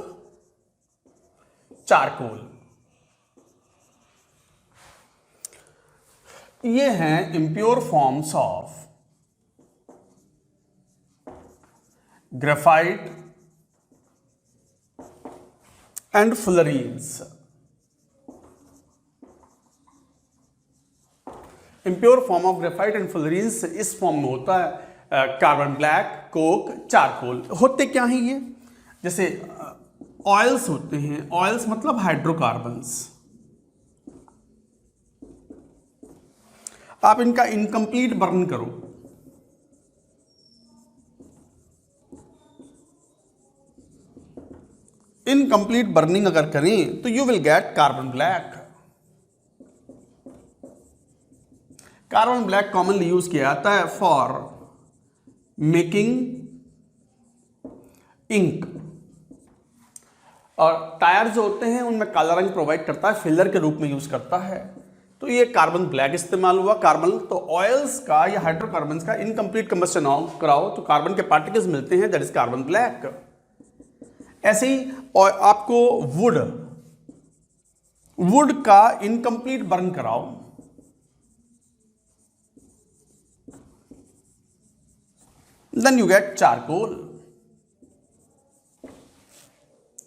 चारकोल, ये हैं impure forms of graphite and fullerenes. Impure form of graphite and fullerenes इस फॉर्म में होता है कार्बन ब्लैक, कोक, चारकोल। होते क्या हैं ये? जैसे ऑयल्स होते हैं, ऑयल्स मतलब हाइड्रोकार्बन्स। आप इनका इनकम्प्लीट बर्न करो, इनकम्प्लीट बर्निंग अगर करें तो you will get carbon black. Carbon black commonly use किया जाता है फॉर मेकिंग इंक, और टायर जो होते हैं उनमें काला रंग प्रोवाइड करता है, फिलर के रूप में यूज करता है। तो ये कार्बन ब्लैक इस्तेमाल हुआ। कार्बन तो ऑयल्स का या हाइड्रोकार्बन्स का इनकम्प्लीट कंबस्शन कराओ तो कार्बन के पार्टिकल्स मिलते हैं, दैट इज कार्बन ब्लैक। ऐसे ही और आपको वुड का इनकम्प्लीट बर्न कराओ, देन यू गेट चारकोल।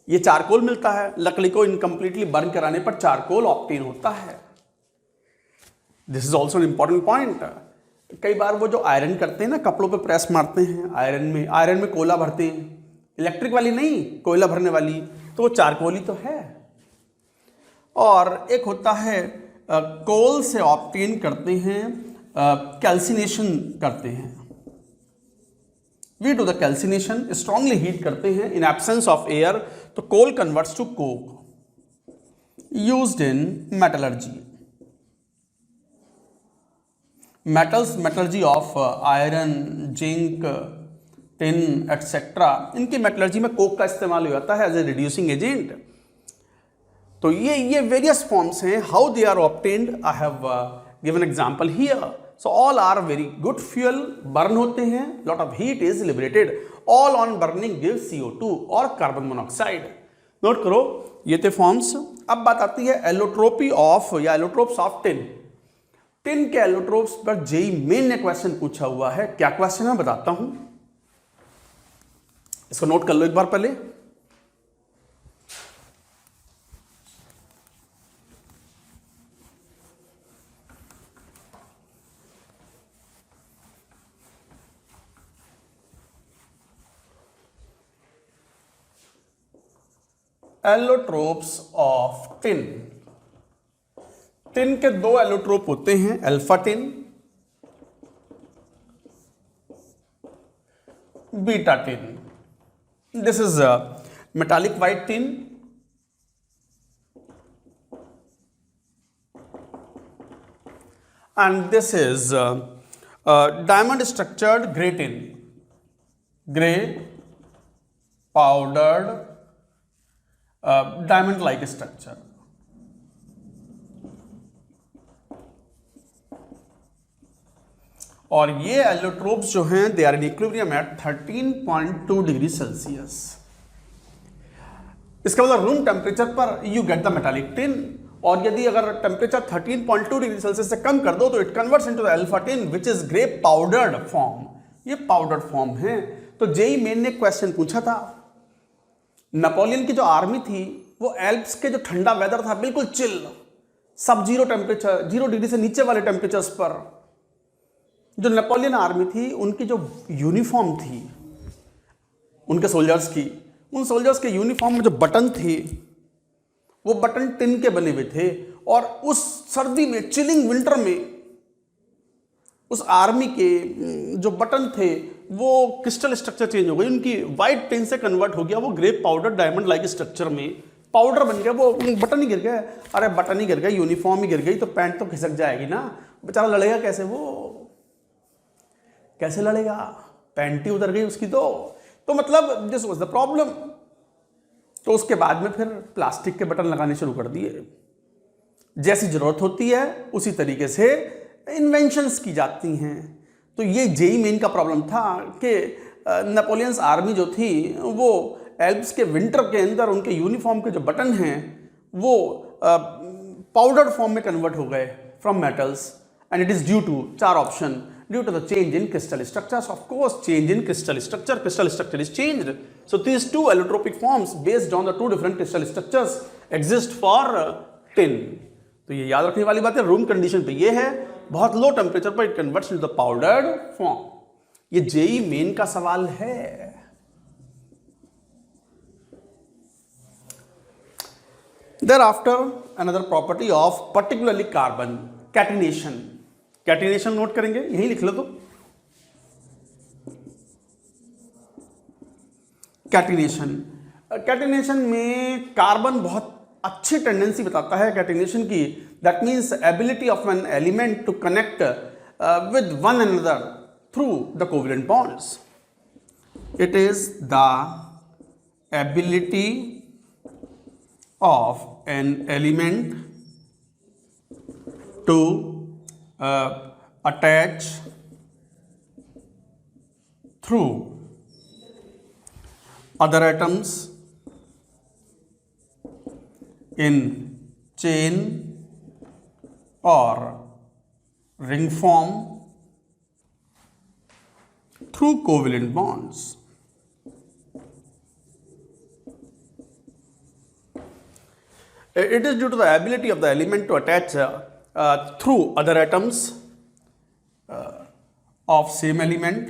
ये चारकोल मिलता है, लकड़ी को इनकम्प्लीटली बर्न कराने पर चारकोल ऑब्टेन होता है। This is also an important point. कई बार वो जो आयरन करते हैं ना, कपड़ों पे प्रेस मारते हैं, आयरन में कोयला भरते हैं, इलेक्ट्रिक वाली नहीं, कोयला भरने वाली, तो वो चारकोल ही तो है। और एक होता है कोल से ऑब्टेन करते हैं, कैल्सिनेशन करते हैं। We do the calcination, strongly heat करते हैं इन एब्सेंस ऑफ एयर, तो coal converts to coke, used in metallurgy. Metallurgy of iron, zinc, tin etcetera, इनकी मेटलर्जी में कोक का इस्तेमाल हो जाता है एज ए रिड्यूसिंग एजेंट। तो ये वेरियस फॉर्म्स हैं, how they are obtained, I have given example here. So all are very good fuel, burn होते हैं, lot of heat is liberated, all on burning give CO2 और carbon monoxide. Note करो, ये थे forms. अब बात आती है एलोट्रोपी ऑफ या एलोट्रोप्स ऑफ टिन। टिन के एलोट्रोप्स पर जेई मेन ने क्वेश्चन पूछा हुआ है। क्या क्वेश्चन है बताता हूं, इसको नोट कर लो एक बार पहले। Allotropes of tin. टिन के दो एलोट्रोप होते हैं, alpha tin, beta tin. This is metallic white tin, and this is diamond structured gray tin, gray powdered diamond like structure. और ये एलोट्रोप्स जो हैं they are in equilibrium at 13.2 degree Celsius. इसका मतलब रूम टेम्परेचर पर you get the metallic tin, और यदि अगर टेम्परेचर 13.2 डिग्री सेल्सियस से कम कर दो तो it converts into the alpha tin which is grey powdered form. ये पाउडर्ड फॉर्म है। तो जेई मेन ने क्वेश्चन पूछा था, नेपोलियन की जो आर्मी थी वो एल्प्स के जो ठंडा वेदर था, बिल्कुल चिल, सब जीरो टेम्परेचर, 0 डिग्री से नीचे वाले टेम्परेचर्स पर जो नेपोलियन आर्मी थी, उनकी जो यूनिफॉर्म थी उनके सोल्जर्स की, उन सोल्जर्स के यूनिफॉर्म में जो बटन थे वो बटन टिन के बने हुए थे। और उस सर्दी में, चिलिंग विंटर में, उस आर्मी के जो बटन थे वो क्रिस्टल स्ट्रक्चर चेंज हो गई, उनकी वाइट टिन से कन्वर्ट हो गया वो grey powder diamond like structure में, पाउडर बन गया। वो बटन ही गिर गया। अरे बटन ही गिर गया, यूनिफॉर्म ही गिर गई तो पैंट तो खिसक जाएगी ना, बेचारा लड़ेगा कैसे? वो कैसे लड़ेगा? पैंट ही उतर गई उसकी। तो मतलब दिस वाज द प्रॉब्लम। तो उसके बाद में फिर प्लास्टिक के बटन लगाने शुरू कर दिए। जैसी जरूरत होती है उसी तरीके से इन्वेंशंस की जाती हैं। तो ये जेई मेन का प्रॉब्लम था कि नेपोलियंस आर्मी जो थी वो एल्प्स के विंटर के अंदर उनके यूनिफॉर्म के जो बटन हैं वो पाउडर्ड फॉर्म में कन्वर्ट हो गए from metals, and it is due to 4 option: due to the change in crystal structures. Of course, change in crystal structure is changed. So these two allotropic forms based on the two different crystal structures exist for tin. तो ये याद रखने वाली बात है. Room condition पे ये है, बहुत लो टेम्परेचर पर it converts to the powdered form. ये जेई मेन का सवाल है. Thereafter, another property of particularly carbon, catenation. Catenation note करेंगे, यही लिख लो. तो कैटिनेशन में कार्बन बहुत अच्छी टेंडेंसी बताता है कैटिनेशन की. That means ability of an element to connect with one another through the covalent bonds. It is the ability of an element to attach through other atoms in chain or ring form through covalent bonds. It is due to the ability of the element to attach through other atoms of same element.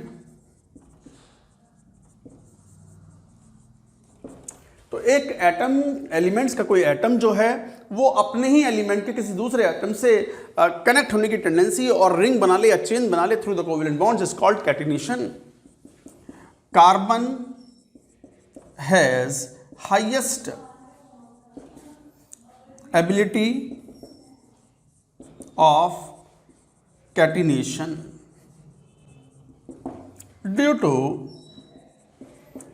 तो एक atom, elements का कोई atom जो है वो अपने ही element के किसी दूसरे एटम से कनेक्ट होने की टेंडेंसी और रिंग बना ले या चेन बना ले through the covalent bonds is called catenation. Carbon has highest ability of catenation due to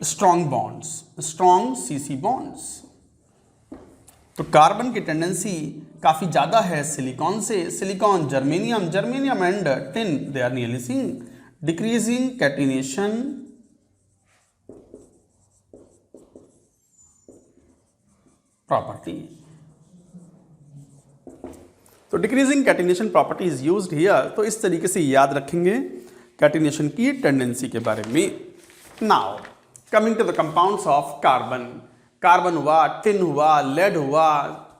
strong bonds, strong CC bonds. तो कार्बन की टेंडेंसी काफी ज्यादा है सिलिकॉन से. Silicon, germanium and tin, they are nearly same. Decreasing catenation property. तो decreasing catenation property is used here. तो इस तरीके से याद रखेंगे कैटिनेशन की टेंडेंसी के बारे में. Now coming to the compounds of carbon. Carbon हुआ, टिन हुआ, लेड हुआ,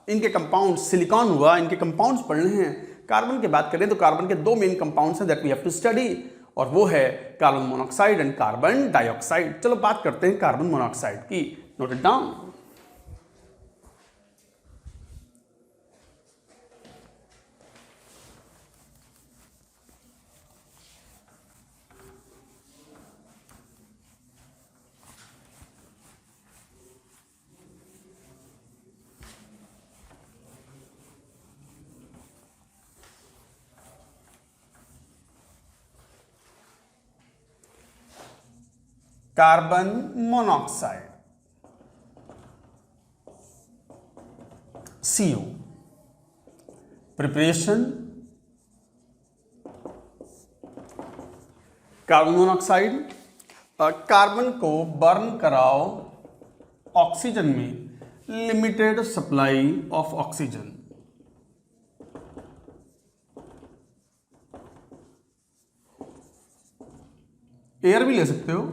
इनके कंपाउंड, सिलिकॉन हुआ, इनके कंपाउंड्स पढ़ने हैं. कार्बन की बात करें तो कार्बन के दो मेन कंपाउंड्स हैं that we have to study, और वो है carbon monoxide and carbon dioxide. चलो बात करते हैं कार्बन मोनोऑक्साइड की. Note it down. Carbon monoxide CO. Preparation, carbon monoxide, carbon को बर्न कराओ ऑक्सीजन में, limited supply of oxygen. Air भी ले सकते हो.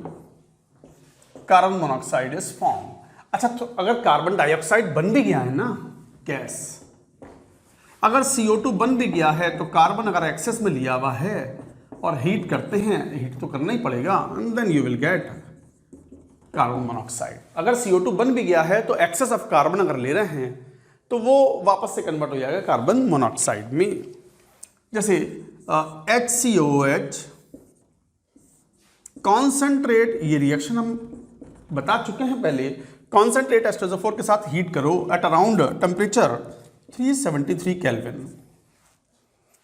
Carbon monoxide is form. अच्छा, तो अगर कार्बन डाइऑक्साइड बन भी गया है ना, गैस, अगर CO2 बन भी गया है तो कार्बन अगर एक्सेस में लिया हुआ है और हीट करते हैं, हीट तो करना ही पड़ेगा, and then you will get carbon monoxide. अगर CO2 बन भी गया है तो एक्सेस ऑफ कार्बन अगर ले रहे हैं तो वो वापस से कन्वर्ट हो जाएगा कार्बन मोनोऑक्साइड में. जैसे HCOH कॉन्सेंट्रेट, ये रिएक्शन हम बता चुके हैं पहले. कॉन्सेंट्रेट H2SO4 के साथ हीट करो at around temperature 373 kelvin.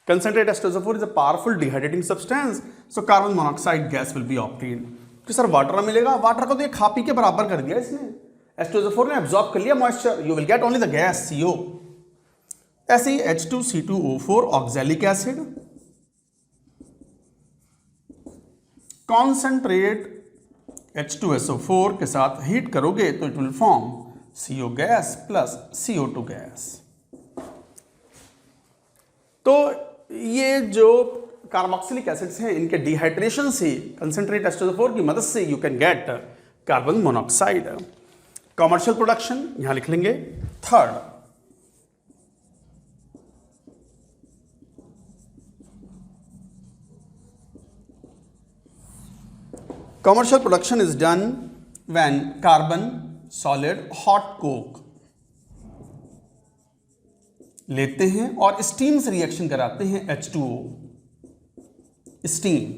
Concentrate H2SO4 is a powerful dehydrating substance, so carbon monoxide gas will be obtained. कि सर वाटर मिलेगा, वाटर को तो ये खा पी के बराबर कर दिया इसने. H2SO4 ने एब्जॉर्ब कर लिया moisture, you will get only the gas CO. ऐसे ही H2C2O4 oxalic acid, concentrate H2SO4 के साथ हीट करोगे तो it will form CO gas plus CO2 gas. तो ये जो कार्बोक्सिलिक एसिड्स हैं, इनके डिहाइड्रेशन से कंसंट्रेट H2SO4 की मदद से you can get carbon monoxide. Commercial production यहां लिख लेंगे। Third, commercial production is done when carbon solid hot coke लेते हैं और स्टीम से रिएक्शन कराते हैं H2O, steam,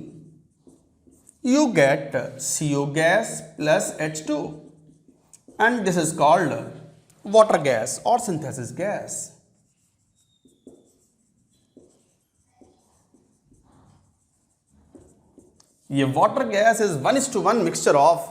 you get CO gas plus H2 and this is called water gas or synthesis gas। ये water gas is 1:1 mixture of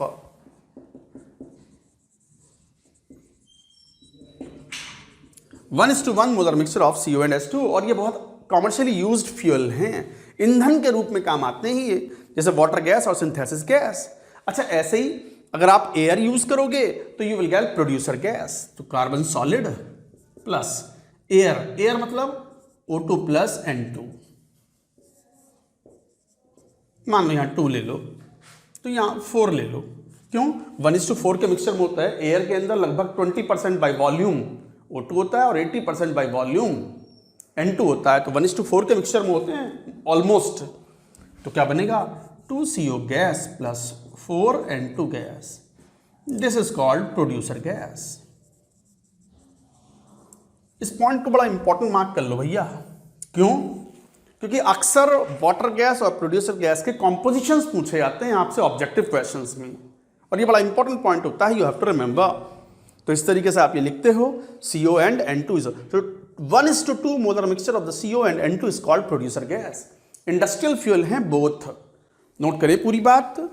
molar mixture of CO and H2 और ये बहुत कॉमर्शियली यूज्ड फ्यूल हैं, ईंधन के रूप में काम आते हैं ये, जैसे वाटर गैस और सिंथेसिस गैस। अच्छा, ऐसे ही अगर आप एयर यूज करोगे तो you will get producer gas, तो carbon solid plus air, air मतलब O2 प्लस N2, मान लो यहाँ 2 ले लो तो यहाँ 4 ले लो, क्यों? 1:4 के मिक्सचर में होता है। एयर के अंदर लगभग 20% बाई वॉल्यूम O2 होता है और 80% बाई वॉल्यूम N2 होता है, तो 1:4 के मिक्सचर में होते हैं ऑलमोस्ट। तो क्या बनेगा? 2 CO gas plus 4 N2 gas, this is called producer gas. इस पॉइंट को बड़ा इंपॉर्टेंट मार्क कर लो भैया, क्यों? क्योंकि अक्सर वाटर गैस और प्रोड्यूसर गैस के कॉम्पोजिशंस पूछे जाते हैं आपसे ऑब्जेक्टिव क्वेश्चंस में, और ये बड़ा इंपॉर्टेंट पॉइंट होता है, यू हैव टू रिमेंबर। तो इस तरीके से आप ये लिखते हो CO एंड N2 इज, तो 1:2 molar mixture of the CO and N2 is called producer gas. Industrial fuel हैं बोथ, नोट करें पूरी बात।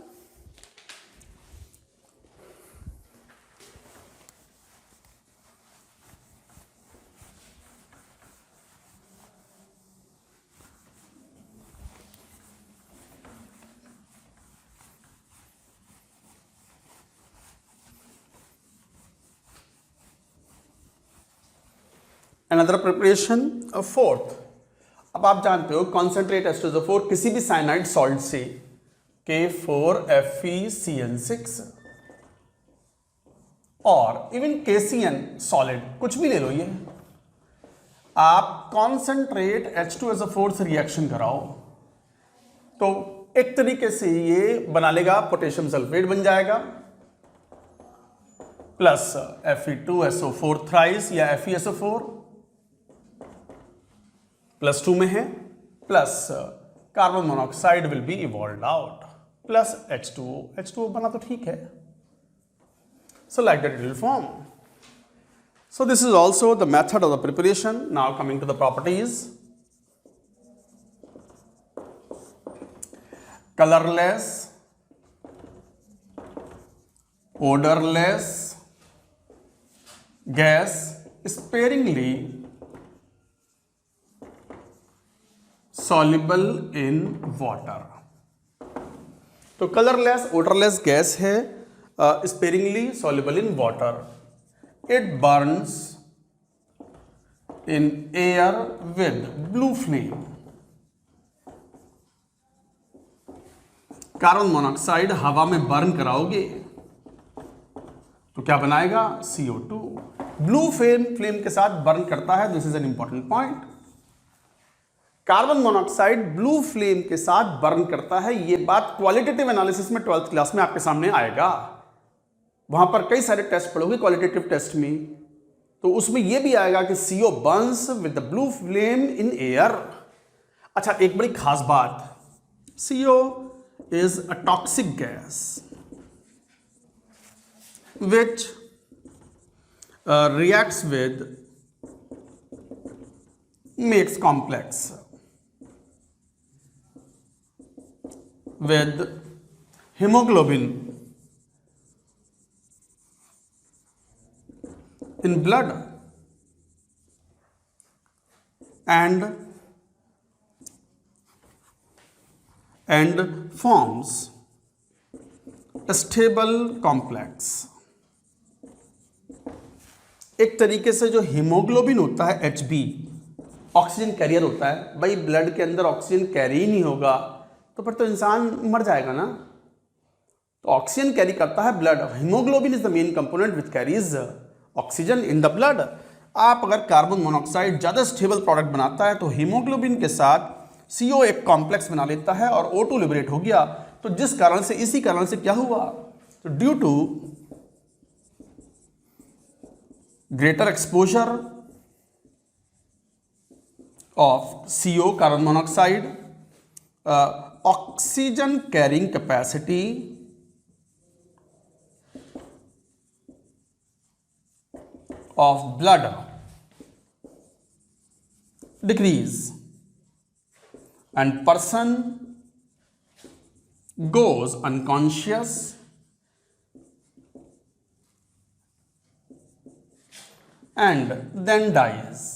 अनदर प्रिपरेशन फोर्थ, अब आप जानते हो कॉन्सेंट्रेट H2SO4 किसी भी साइनाइड सॉल्ट से K4FeCN6 और इवन KCN सॉलिड, कुछ भी ले लो, ये आप कॉन्सेंट्रेट H2SO4 से रिएक्शन कराओ तो एक तरीके से ये बना लेगा, पोटेशियम सल्फेट बन जाएगा प्लस Fe2SO4 थ्राइस या FeSO4 +2 में है, plus carbon monoxide will be evolved out plus H2O, H2O बना तो ठीक है, so like that it will form. So this is also the method of the preparation. Now coming to the properties. Colorless, odorless gas sparingly soluble in water. तो colourless odorless gas है, sparingly soluble in water. It burns in air with blue flame. Carbon monoxide हवा में burn कराओगे तो क्या बनाएगा? CO2। Blue flame के साथ बर्न करता है, this is an important point. Carbon monoxide blue flame के साथ बर्न करता है, ये बात क्वालिटेटिव एनालिसिस में 12th क्लास में आपके सामने आएगा, वहां पर कई सारे टेस्ट पढ़ोगे क्वालिटेटिव टेस्ट में, तो उसमें यह भी आएगा कि CO Burns with the blue flame in air. अच्छा, एक बड़ी खास बात, CO is a toxic gas which reacts with, makes complex with hemoglobin in blood and forms a stable complex। एक तरीके से जो हीमोग्लोबिन होता है Hb, ऑक्सीजन कैरियर होता है। भाई ब्लड के अंदर ऑक्सीजन कैरी ही नहीं होगा तो फिर तो इंसान मर जाएगा ना। तो ऑक्सीजन कैरी करता है blood. Haemoglobin is the main component which carries oxygen in the blood. आप अगर कार्बन मोनोऑक्साइड ज़्यादा स्टेबल प्रोडक्ट बनाता है तो हीमोग्लोबिन के साथ CO एक कॉम्प्लेक्स बना लेता है और O2 लिबरेट हो गया। तो जिस कारण से, इसी कारण से क्या हुआ, तो due to greater exposure of CO carbon monoxide, oxygen carrying capacity of blood decrease and person goes unconscious and then dies।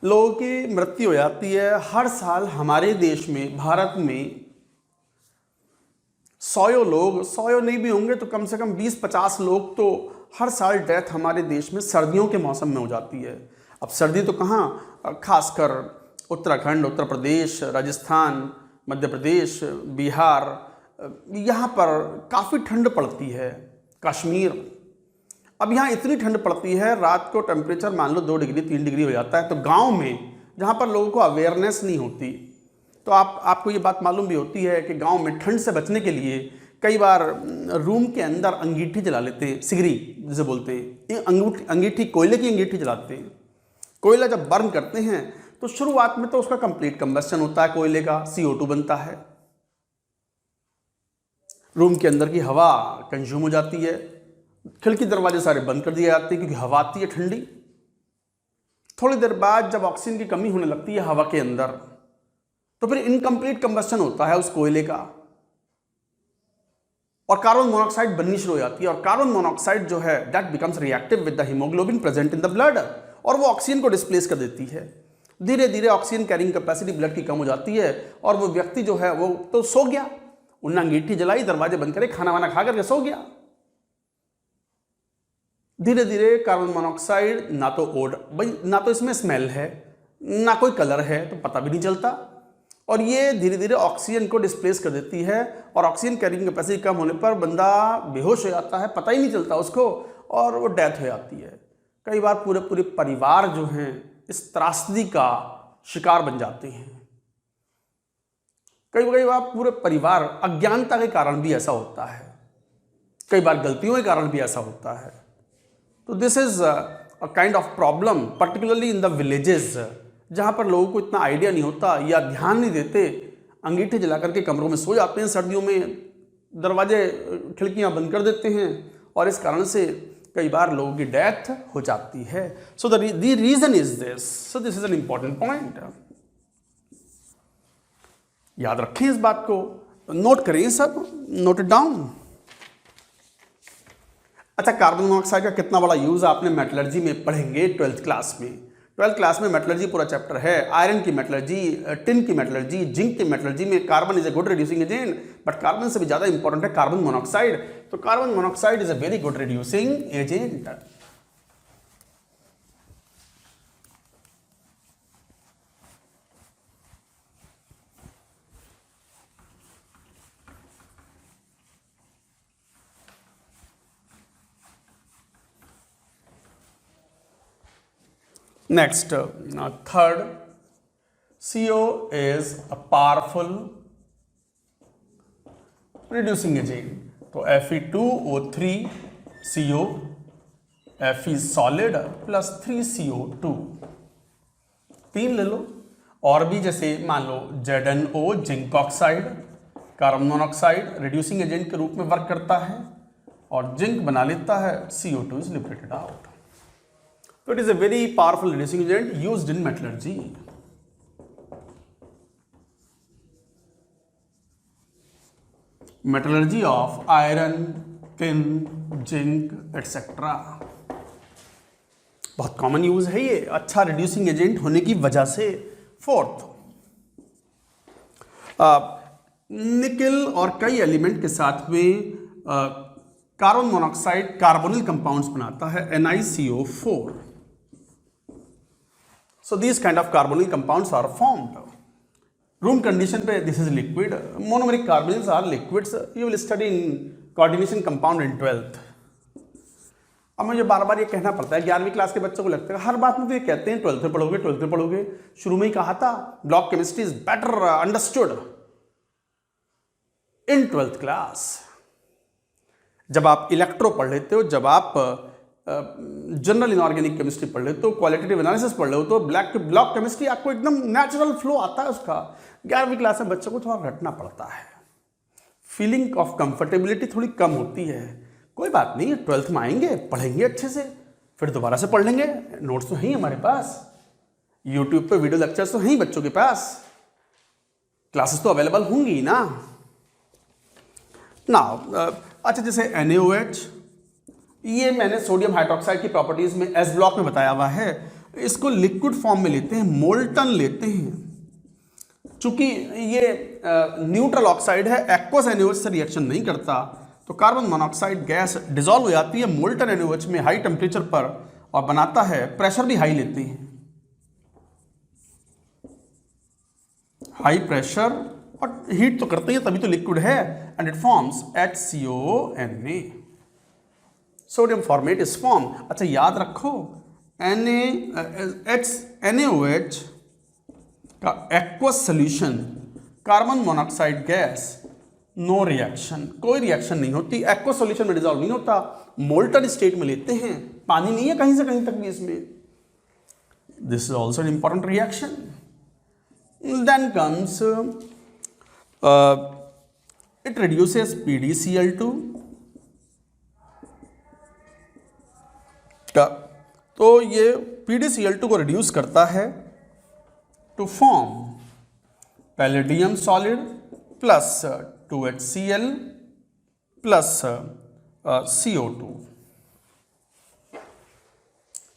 लोगों की मृत्यु हो जाती है हर साल हमारे देश में, भारत में 100 लोग, 100 नहीं भी होंगे तो कम से कम 20-50 लोग तो हर साल डेथ हमारे देश में सर्दियों के मौसम में हो जाती है। अब सर्दी तो कहाँ, खासकर उत्तराखंड, उत्तर प्रदेश, राजस्थान, मध्य प्रदेश, बिहार, यहाँ पर काफ़ी ठंड पड़ती है। कश्मीर, अब यहाँ इतनी ठंड पड़ती है रात को टेम्परेचर मान लो 2 डिग्री 3 डिग्री हो जाता है। तो गांव में जहाँ पर लोगों को अवेयरनेस नहीं होती, तो आपको ये बात मालूम भी होती है कि गांव में ठंड से बचने के लिए कई बार रूम के अंदर अंगीठी जला लेते हैं, सिगरी जिसे बोलते हैं। अंगीठी, कोयले की अंगीठी जलाते हैं। कोयला जब बर्न करते हैं तो शुरुआत में तो उसका कंप्लीट कंबस्शन होता है, कोयले का CO2 बनता है, रूम के अंदर की हवा कंज्यूम हो जाती है, खिड़की दरवाजे सारे बंद कर दिए जाते हैं क्योंकि हवा आती है ठंडी। थोड़ी देर बाद जब ऑक्सीजन की कमी होने लगती है हवा के अंदर तो फिर इनकम्प्लीट कंबस्शन होता है उस कोयले का और कार्बन मोनोऑक्साइड बननी शुरू हो जाती है। और कार्बन मोनोऑक्साइड जो है that becomes reactive with the haemoglobin present in the blood और वो ऑक्सीजन को डिस्प्लेस कर देती है। धीरे धीरे ऑक्सीजन कैरिंग कैपेसिटी ब्लड की कम हो जाती है और वो व्यक्ति जो है वो तो सो गया, उन्हें अंगीठी जलाई, दरवाजे बंद करे, खाना वाना खा करके सो गया। धीरे धीरे कार्बन मोनोऑक्साइड ना तो इसमें स्मेल है ना कोई कलर है तो पता भी नहीं चलता और ये धीरे धीरे ऑक्सीजन को डिस्प्लेस कर देती है और ऑक्सीजन कैरिंग कैपेसिटी कम होने पर बंदा बेहोश हो जाता है, पता ही नहीं चलता उसको और वो डेथ हो जाती है। कई बार पूरे परिवार जो हैं इस त्रासदी का शिकार बन जाते हैं। कई बार पूरे परिवार, अज्ञानता के कारण भी ऐसा होता है, कई बार गलतियों के कारण भी ऐसा होता है। तो this is a kind of problem particularly in the villages जहाँ पर लोगों को इतना आइडिया नहीं होता या ध्यान नहीं देते, अंगीठे जला करके कमरों में सो जाते हैं, सर्दियों में दरवाजे खिड़कियाँ बंद कर देते हैं और इस कारण से कई बार लोगों की डेथ हो जाती है। So the reason is this. So this is an important point, याद रखें इस बात को, नोट करें सब, नोट इट डाउन। अच्छा, कार्बन मोनोऑक्साइड का कितना बड़ा यूज आपने मेटलर्जी में पढ़ेंगे 12th क्लास में। 12th क्लास में मेटलर्जी पूरा चैप्टर है, आयरन की मेटलर्जी, टिन की मेटलर्जी, जिंक की मेटलर्जी में carbon is a good reducing agent, but carbon से भी ज़्यादा इंपॉर्टेंट है कार्बन मोनोऑक्साइड। तो carbon monoxide is a very good reducing agent. Next, third, CO is a powerful reducing agent. तो Fe2O3 CO, Fe solid plus 3CO2, 3 ले लो। और भी जैसे मान लो ZnO zinc oxide, carbon monoxide reducing agent के रूप में वर्क करता है और जिंक बना लेता है, CO2 is liberated out. So it is a very powerful reducing agent used in metallurgy. Metallurgy of iron, tin, zinc, etc. बहुत कॉमन यूज है ये, अच्छा रिड्यूसिंग एजेंट होने की वजह से। फोर्थ, निकल और कई एलिमेंट के साथ में कार्बन मोनोऑक्साइड कार्बोनिल कंपाउंड्स बनाता है, NiCO4। So these kind of carbonyl compounds are formed. Room condition पे this is liquid. Monomeric carbonyls are liquids. You will study in coordination compound in 12th. अब मुझे बार बार ये कहना पड़ता है, 11वीं क्लास के बच्चों को लगता है हर बात में तो ये कहते हैं 12th में पढ़ोगे। शुरू में ही कहा था block chemistry is better understood in 12th class. जब आप इलेक्ट्रो पढ़ लेते हो, जब आप जनरल इनऑर्गेनिक केमिस्ट्री पढ़ लेते हो, क्वालिटेटिव एनालिसिस पढ़ लेते हो, तो ब्लॉक केमिस्ट्री आपको एकदम नेचुरल फ्लो आता है उसका। 11वीं क्लास में बच्चों को थोड़ा रटना पड़ता है, फीलिंग ऑफ कंफर्टेबिलिटी थोड़ी कम होती है। कोई बात नहीं, 12th में आएंगे, पढ़ेंगे अच्छे से, फिर दोबारा से पढ़ लेंगे। नोट्स तो हैं हमारे पास, यूट्यूब पे वीडियो लेक्चर्स तो हैं बच्चों के पास, क्लासेस तो अवेलेबल होंगी ना। अच्छा, जैसे NaOH, ये मैंने सोडियम हाइड्रोक्साइड की प्रॉपर्टीज में एस ब्लॉक में बताया हुआ है। इसको लिक्विड फॉर्म में लेते हैं, मोल्टन लेते हैं। चूंकि ये न्यूट्रल ऑक्साइड है, एक्वस NaOH से रिएक्शन नहीं करता, तो कार्बन मोनोऑक्साइड गैस डिसॉल्व हो जाती है मोल्टन NaOH में हाई टेम्परेचर पर और बनाता है, प्रेशर भी हाई लेते हैं, हाई प्रेशर और हीट तो करते हैं, तभी तो लिक्विड है। And it forms HCONA, sodium formate is form. अच्छा, याद रखो NaOH का aqueous solution carbon monoxide gas, no reaction, कोई रिएक्शन नहीं होती, एक्वस सॉल्यूशन में डिसॉल्व नहीं होता, मोल्टन स्टेट में लेते हैं, पानी नहीं है कहीं से कहीं तक भी इसमें। This is also an important reaction. Then comes it reduces PdCl2, तो ये PdCl2 को रिड्यूस करता है to form palladium solid plus 2HCl plus CO2.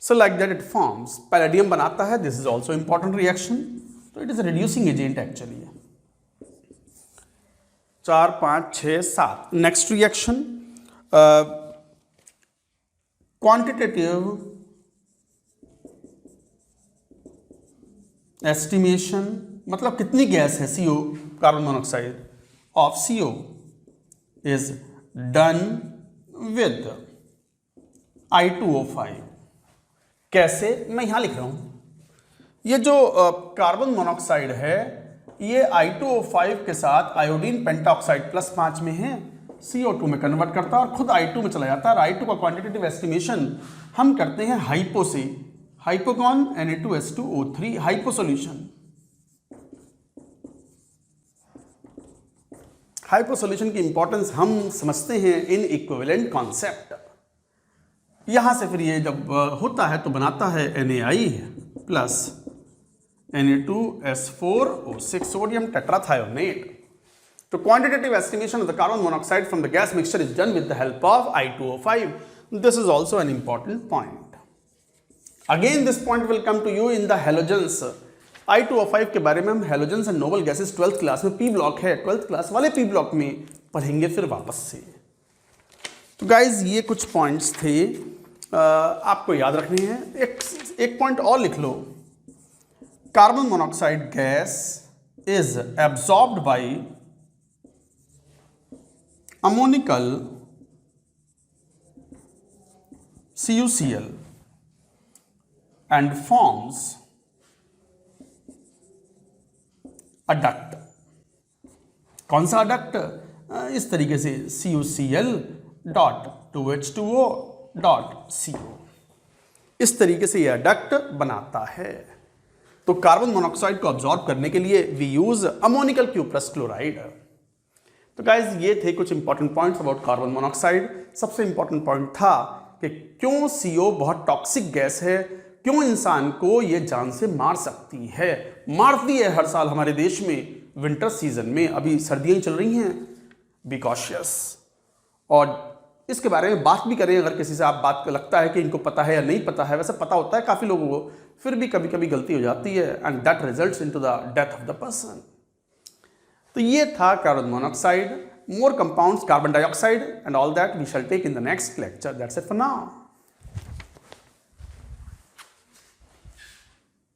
So like that it forms, palladium बनाता है, this is also important reaction, so it is a reducing agent actually. 4, 5, 6, 7. Next reaction, quantitative estimation, मतलब कितनी gas है CO, carbon monoxide of CO is done with I2O5. कैसे? मैं यहां लिख रहा हूं। ये जो कार्बन मोनोऑक्साइड है, ये I2O5 के साथ आयोडीन पेंटाऑक्साइड +5 में है, CO2 में कन्वर्ट करता है और खुद I2 में चला जाता है। और I2 का क्वांटिटेटिव एस्टिमेशन हम करते हैं हाइपो से, हाइपो कौन? Na2H2O3 hypo solution. Hypo solution की इंपॉर्टेंस हम समझते हैं इन इक्विवेलेंट कॉन्सेप्ट। यहां से फिर ये जब होता है तो बनाता है Na plus Na2S4O6 sodium tetrathionate. तो quantitative estimation of the carbon monoxide from the gas mixture is done with the help of I2O5. This is also an important point. Again this point will come to you in the halogens. I2O5 के बारे में हम halogens and noble gases 12th class में P block है, 12th class वाले P block में पढ़ेंगे फिर वापस से। तो गाइज ये कुछ पॉइंट्स थे, आपको याद रखने हैं। एक पॉइंट और लिख लो, carbon monoxide gas is absorbed by ammoniacal CuCl and forms adduct. कौन सा अडक्ट? इस तरीके से CuCl.2H2O.CO, इस तरीके से यह अडक्ट बनाता है। तो कार्बन मोनोऑक्साइड को अब्सॉर्ब करने के लिए we use ammoniacal Q+ chloride. तो गाइज ये थे कुछ important points about carbon monoxide. सबसे इंपॉर्टेंट पॉइंट था कि क्यों CO बहुत टॉक्सिक गैस है, क्यों इंसान को ये जान से मार सकती है, मारती है हर साल हमारे देश में विंटर सीजन में। अभी सर्दियां चल रही हैं, बी कॉशियस। और इसके बारे में बात भी करें, अगर किसी से आप बात लगता है कि इनको पता है या नहीं पता है, वैसे पता होता है काफ़ी लोगों को, फिर भी कभी कभी गलती हो जाती है and that results into the death of the person. तो ये था carbon monoxide, more compounds, carbon dioxide and all that we shall take in the next lecture. That's it for now.